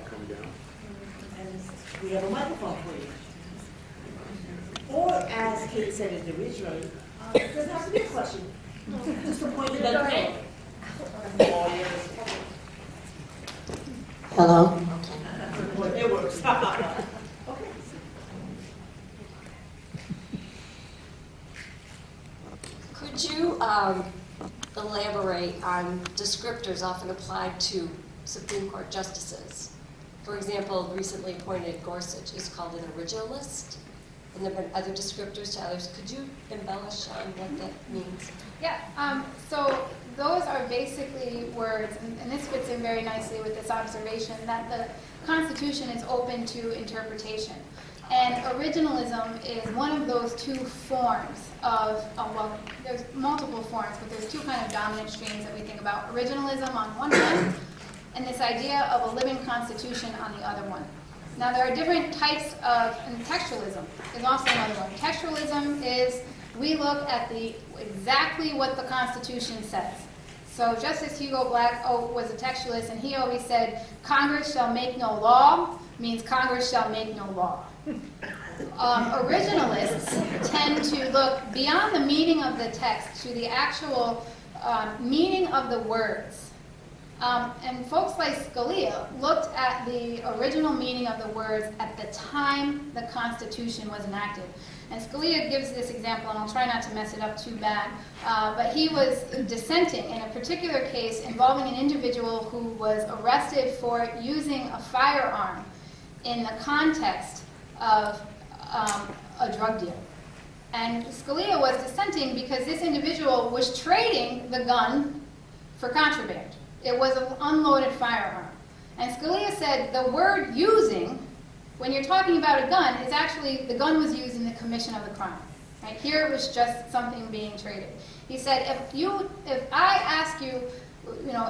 And we have a microphone for you. Or as Kate said it originally, it doesn't have to be a question. Just a point of the Hello? Well, it works. Okay. Could you elaborate on descriptors often applied to Supreme Court justices? For example, recently appointed Gorsuch is called an originalist, and there have been other descriptors to others. Could you embellish on what that means? Yeah, so those are basically words, and this fits in very nicely with this observation that the Constitution is open to interpretation. And originalism is one of those 2 forms of, well, there's multiple forms, but there's 2 kind of dominant streams that we think about. Originalism on one hand, and this idea of a living constitution on the other one. Now there are different types of, and textualism is also another one. Textualism is, we look at exactly what the Constitution says. So Justice Hugo Black was a textualist, and he always said, Congress shall make no law means Congress shall make no law. Originalists tend to look beyond the meaning of the text to the actual meaning of the words. And folks like Scalia looked at the original meaning of the words at the time the Constitution was enacted. And Scalia gives this example, and I'll try not to mess it up too bad, but he was dissenting in a particular case involving an individual who was arrested for using a firearm in the context of a drug deal. And Scalia was dissenting because this individual was trading the gun for contraband. It was an unloaded firearm. And Scalia said the word using, when you're talking about a gun, is actually the gun was used in the commission of the crime. Right? Here it was just something being traded. He said, if I ask you,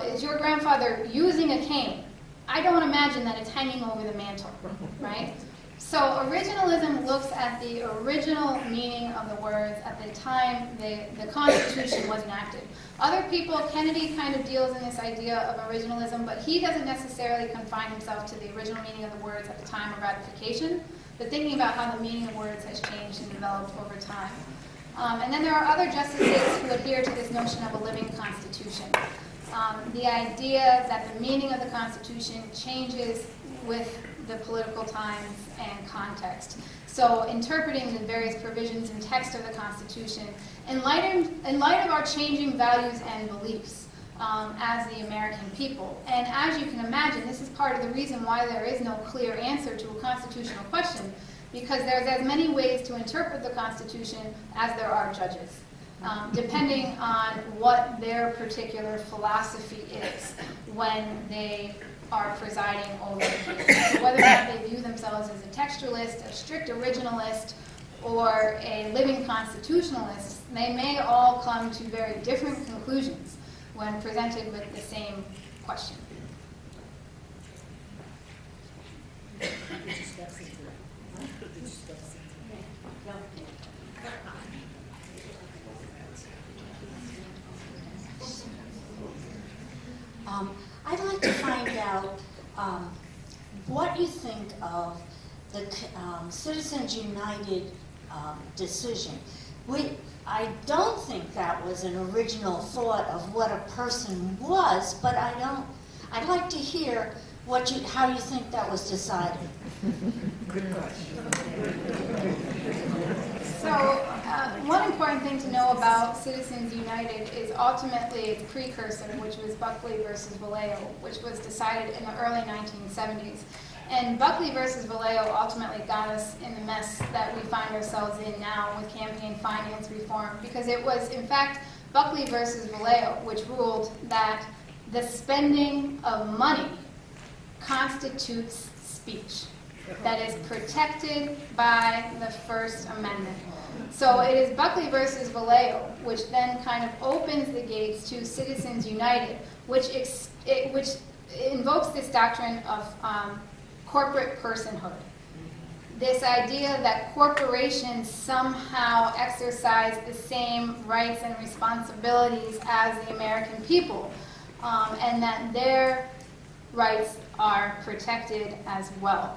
is your grandfather using a cane? I don't imagine that it's hanging over the mantle, right? So originalism looks at the original meaning of the words at the time the Constitution was enacted. Other people, Kennedy kind of deals in this idea of originalism, but he doesn't necessarily confine himself to the original meaning of the words at the time of ratification, but thinking about how the meaning of words has changed and developed over time. And then there are other justices who adhere to this notion of a living constitution. The idea that the meaning of the Constitution changes with the political times and context. So interpreting the various provisions and text of the Constitution in light of our changing values and beliefs. as the American people. And as you can imagine, this is part of the reason why there is no clear answer to a constitutional question, because there's as many ways to interpret the Constitution as there are judges, depending on what their particular philosophy is when they are presiding over the case. So whether or not they view themselves as a textualist, a strict originalist, or a living constitutionalist, they may all come to very different conclusions when presented with the same question. I'd like to find out what you think of the Citizens United decision. I don't think that was an original thought of what a person was, but I'd like to hear how you think that was decided. Good question. So one important thing to know about Citizens United is ultimately its precursor, which was Buckley versus Vallejo, which was decided in the early 1970s. And Buckley versus Vallejo ultimately got us in the mess that we find ourselves in now with campaign finance reform, because it was, in fact, Buckley versus Vallejo which ruled that the spending of money constitutes speech that is protected by the First Amendment. So it is Buckley versus Vallejo which then kind of opens the gates to Citizens United, which invokes this doctrine of corporate personhood. This idea that corporations somehow exercise the same rights and responsibilities as the American people, and that their rights are protected as well.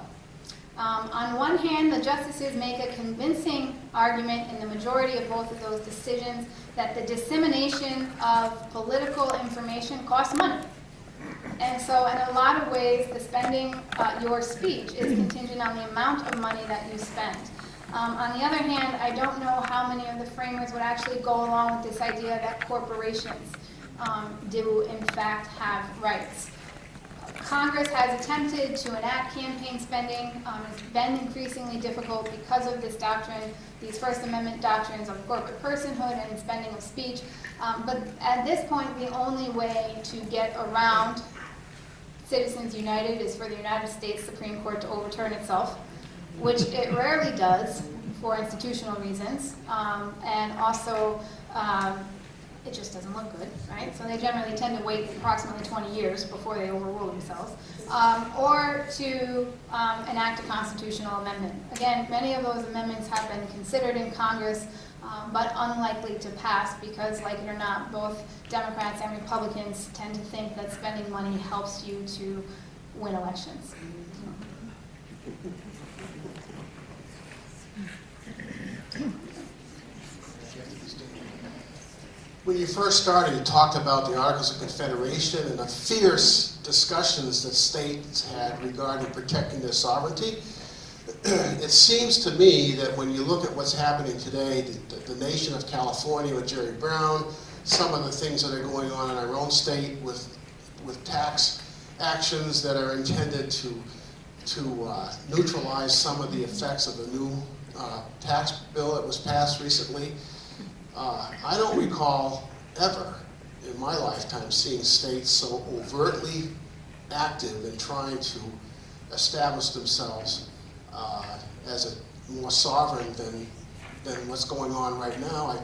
On one hand, the justices make a convincing argument in the majority of both of those decisions that the dissemination of political information costs money. And so in a lot of ways, the spending your speech is contingent on the amount of money that you spend. On the other hand, I don't know how many of the framers would actually go along with this idea that corporations do in fact have rights. Congress has attempted to enact campaign spending. It's been increasingly difficult because of this doctrine, these First Amendment doctrines of corporate personhood and spending of speech. But at this point, the only way to get around Citizens United is for the United States Supreme Court to overturn itself, which it rarely does for institutional reasons, and also it just doesn't look good, right? So they generally tend to wait approximately 20 years before they overrule themselves, or to enact a constitutional amendment. Again, many of those amendments have been considered in Congress, but unlikely to pass because, like it or not, both Democrats and Republicans tend to think that spending money helps you to win elections. When you first started, you talked about the Articles of Confederation and the fierce discussions that states had regarding protecting their sovereignty. It seems to me that when you look at what's happening today, the nation of California with Jerry Brown, some of the things that are going on in our own state with tax actions that are intended to neutralize some of the effects of the new tax bill that was passed recently. I don't recall ever in my lifetime seeing states so overtly active in trying to establish themselves as a more sovereign than what's going on right now. I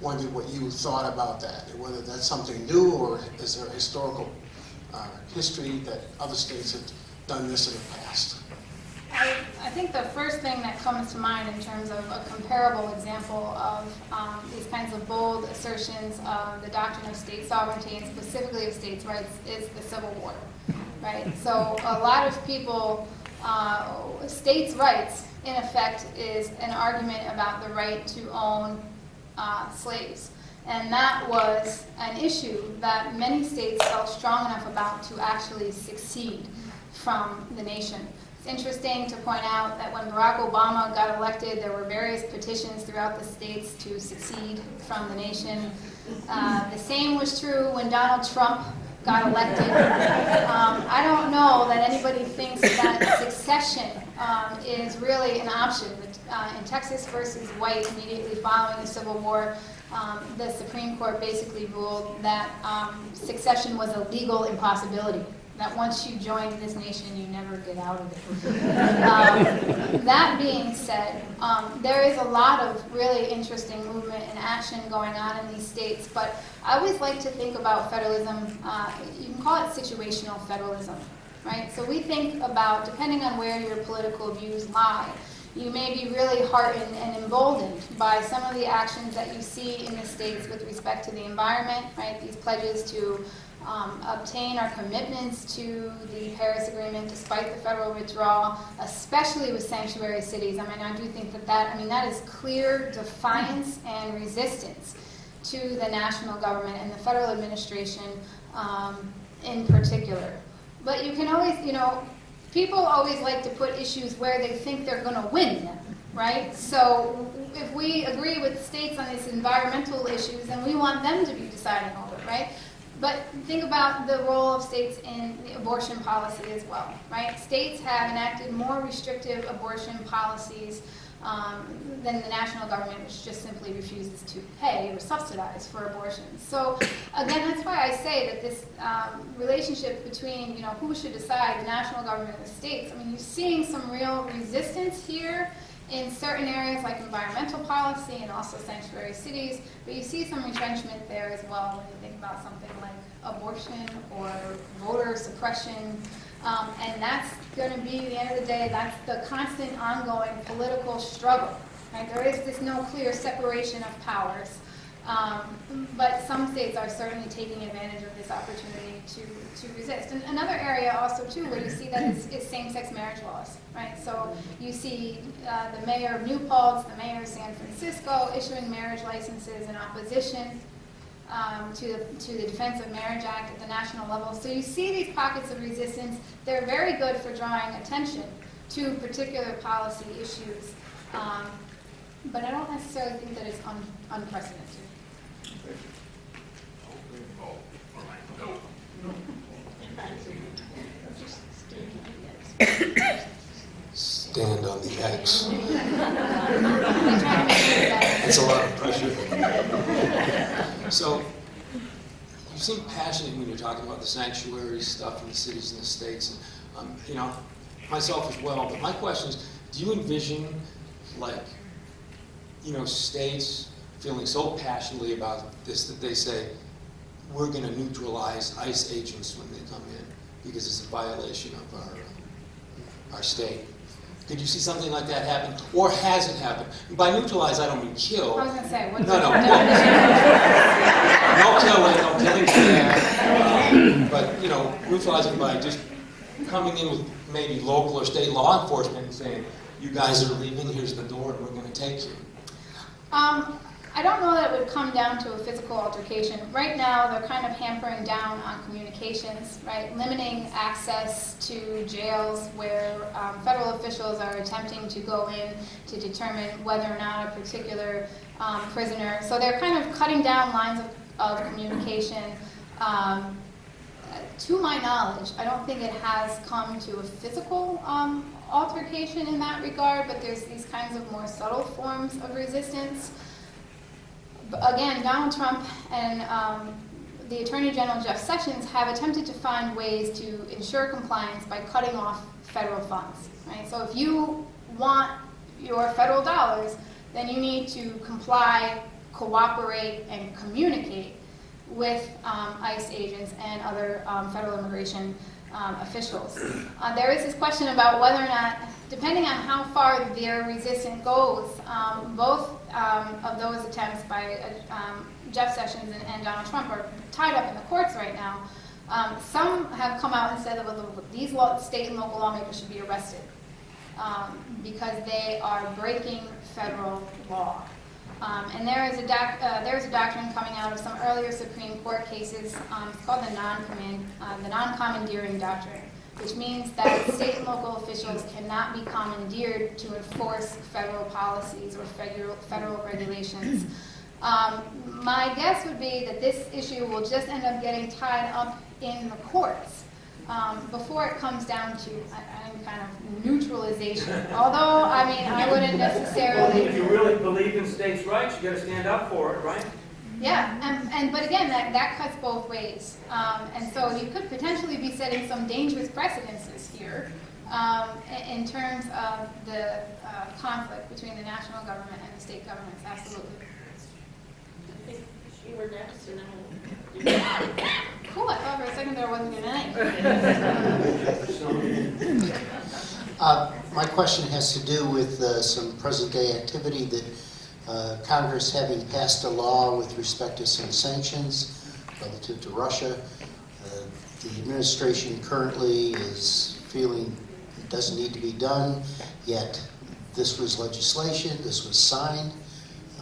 wondered what you thought about that, whether that's something new or is there a historical history that other states have done this in the past. I think the first thing that comes to mind in terms of a comparable example of these kinds of bold assertions of the doctrine of state sovereignty and specifically of states' rights is the Civil War, right? So a lot of people, states' rights, in effect, is an argument about the right to own slaves. And that was an issue that many states felt strong enough about to actually secede from the nation. It's interesting to point out that when Barack Obama got elected, there were various petitions throughout the states to secede from the nation. The same was true when Donald Trump got elected. I don't know that anybody thinks that succession is really an option. In Texas versus White, immediately following the Civil War, the Supreme Court basically ruled that succession was a legal impossibility, that once you join this nation, you never get out of it. That being said, there is a lot of really interesting movement and action going on in these states, but I always like to think about federalism, you can call it situational federalism, right? So we think about, depending on where your political views lie, you may be really heartened and emboldened by some of the actions that you see in the states with respect to the environment, right? These pledges to obtain our commitments to the Paris Agreement despite the federal withdrawal, especially with sanctuary cities. I mean, I do think that is clear defiance and resistance to the national government and the federal administration in particular. But you can always, people always like to put issues where they think they're going to win them, right? So if we agree with states on these environmental issues, then we want them to be deciding over it, right? But think about the role of states in the abortion policy as well, right? States have enacted more restrictive abortion policies than the national government, which just simply refuses to pay or subsidize for abortions. So again, that's why I say that this relationship between, who should decide, the national government and the states, I mean, you're seeing some real resistance here in certain areas like environmental policy and also sanctuary cities, but you see some retrenchment there as well when you think about something like abortion or voter suppression. And that's going to be, at the end of the day, that's the constant ongoing political struggle. Right? There is this no clear separation of powers. But some states are certainly taking advantage of this opportunity to resist. And another area also, too, where you see that is same-sex marriage laws, right? So you see the mayor of New Paltz, the mayor of San Francisco issuing marriage licenses in opposition to the Defense of Marriage Act at the national level. So you see these pockets of resistance. They're very good for drawing attention to particular policy issues. But I don't necessarily think that it's unprecedented. Stand on the X. It's a lot of pressure. So, you seem passionate when you're talking about the sanctuary stuff in the cities and the states, and myself as well. But my question is, do you envision, states feeling so passionately about this that they say, we're going to neutralize ICE agents when they come in because it's a violation of our state? Could you see something like that happen? Or has it happened? And by neutralize, I don't mean kill. I was going to say, what's No, the no killing, but, neutralizing by just coming in with maybe local or state law enforcement and saying, you guys are leaving, here's the door, and we're going to take you. I don't know that it would come down to a physical altercation. Right now, they're kind of hampering down on communications, right? Limiting access to jails where federal officials are attempting to go in to determine whether or not a particular prisoner. So they're kind of cutting down lines of communication. To my knowledge, I don't think it has come to a physical altercation in that regard, but there's these kinds of more subtle forms of resistance. Again, Donald Trump and the Attorney General Jeff Sessions have attempted to find ways to ensure compliance by cutting off federal funds. Right? So if you want your federal dollars, then you need to comply, cooperate, and communicate with ICE agents and other federal immigration officials. There is this question about whether or not, depending on how far their resistance goes, both of those attempts by Jeff Sessions and Donald Trump are tied up in the courts right now. Some have come out and said that these state and local lawmakers should be arrested because they are breaking federal law. And there is a doctrine coming out of some earlier Supreme Court cases. It's called the non-commandeering doctrine, which means that state and local officials cannot be commandeered to enforce federal policies or federal regulations. My guess would be that this issue will just end up getting tied up in the courts before it comes down to any kind of neutralization. Although, I mean, I wouldn't necessarily... Well, if you really believe in states' rights, you got to stand up for it, right? Yeah, but again, that cuts both ways. And so you could potentially be setting some dangerous precedences here in terms of the conflict between the national government and the state governments, absolutely. I think you were next, and then Cool, I thought for a second there wasn't going to end. My question has to do with some present-day activity that Congress having passed a law with respect to some sanctions relative to Russia. The administration currently is feeling it doesn't need to be done, yet this was legislation, this was signed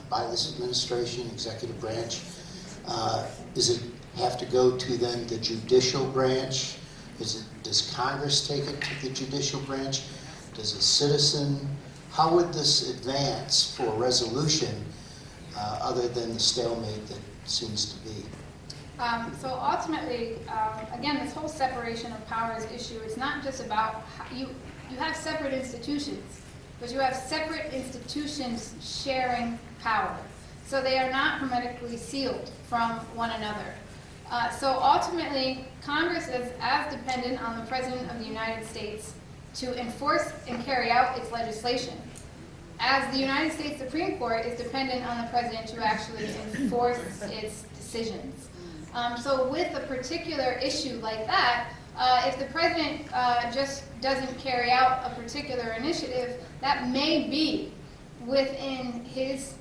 by this administration, executive branch. Does it have to go to then the judicial branch? Does Congress take it to the judicial branch? Does a citizen? How would this advance for resolution other than the stalemate that seems to be? So ultimately, again, this whole separation of powers issue is not just about you have separate institutions, but you have separate institutions sharing power. So they are not hermetically sealed from one another. So ultimately, Congress is as dependent on the President of the United States to enforce and carry out its legislation, as the United States Supreme Court is dependent on the President to actually enforce its decisions. So with a particular issue like that, if the President just doesn't carry out a particular initiative, that may be within his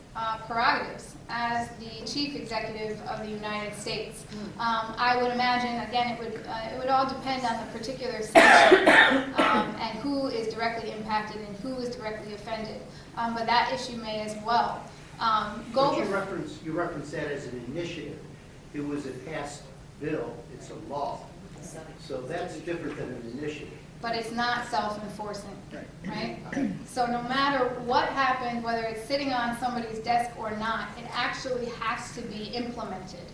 prerogatives as the chief executive of the United States. I would imagine, again, it would all depend on the particular sanction and who is directly impacted and who is directly offended. But that issue may as well. But you reference that as an initiative. It was a passed bill. It's a law. So that's different than an initiative. But it's not self-enforcing, right? So no matter what happens, whether it's sitting on somebody's desk or not, it actually has to be implemented.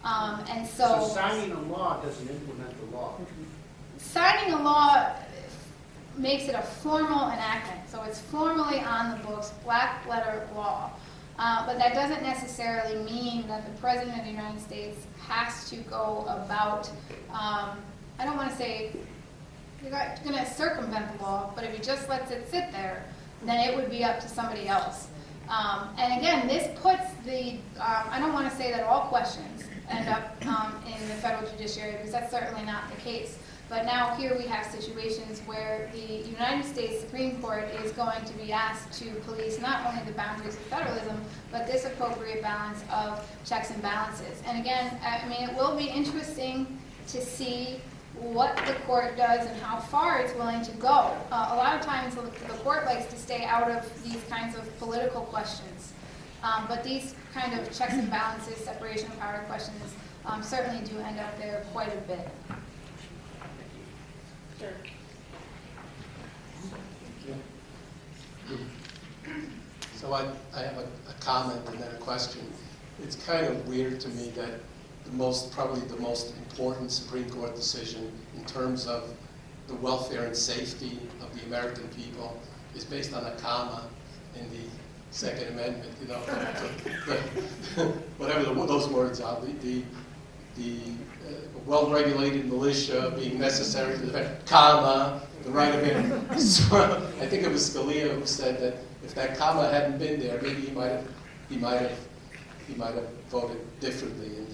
And so signing a law doesn't implement the law. Signing a law makes it a formal enactment. So it's formally on the books, black letter law. But that doesn't necessarily mean that the President of the United States has to go about, I don't want to say you're going to circumvent the law, but if he just lets it sit there, then it would be up to somebody else. And again, this puts the, I don't want to say that all questions end up in the federal judiciary, because that's certainly not the case. But now here we have situations where the United States Supreme Court is going to be asked to police not only the boundaries of federalism, but this appropriate balance of checks and balances. And again, I mean, it will be interesting to see what the court does and how far it's willing to go. A lot of times the court likes to stay out of these kinds of political questions. But these kind of checks and balances, separation of power questions certainly do end up there quite a bit. sure. So I have a comment and then a question. It's kind of weird to me that probably the most important Supreme Court decision in terms of the welfare and safety of the American people is based on a comma in the Second Amendment. You know, whatever those words are. The well-regulated militia being necessary to defend, comma, the right of it. So, I think it was Scalia who said that if that comma hadn't been there, maybe he might have voted differently in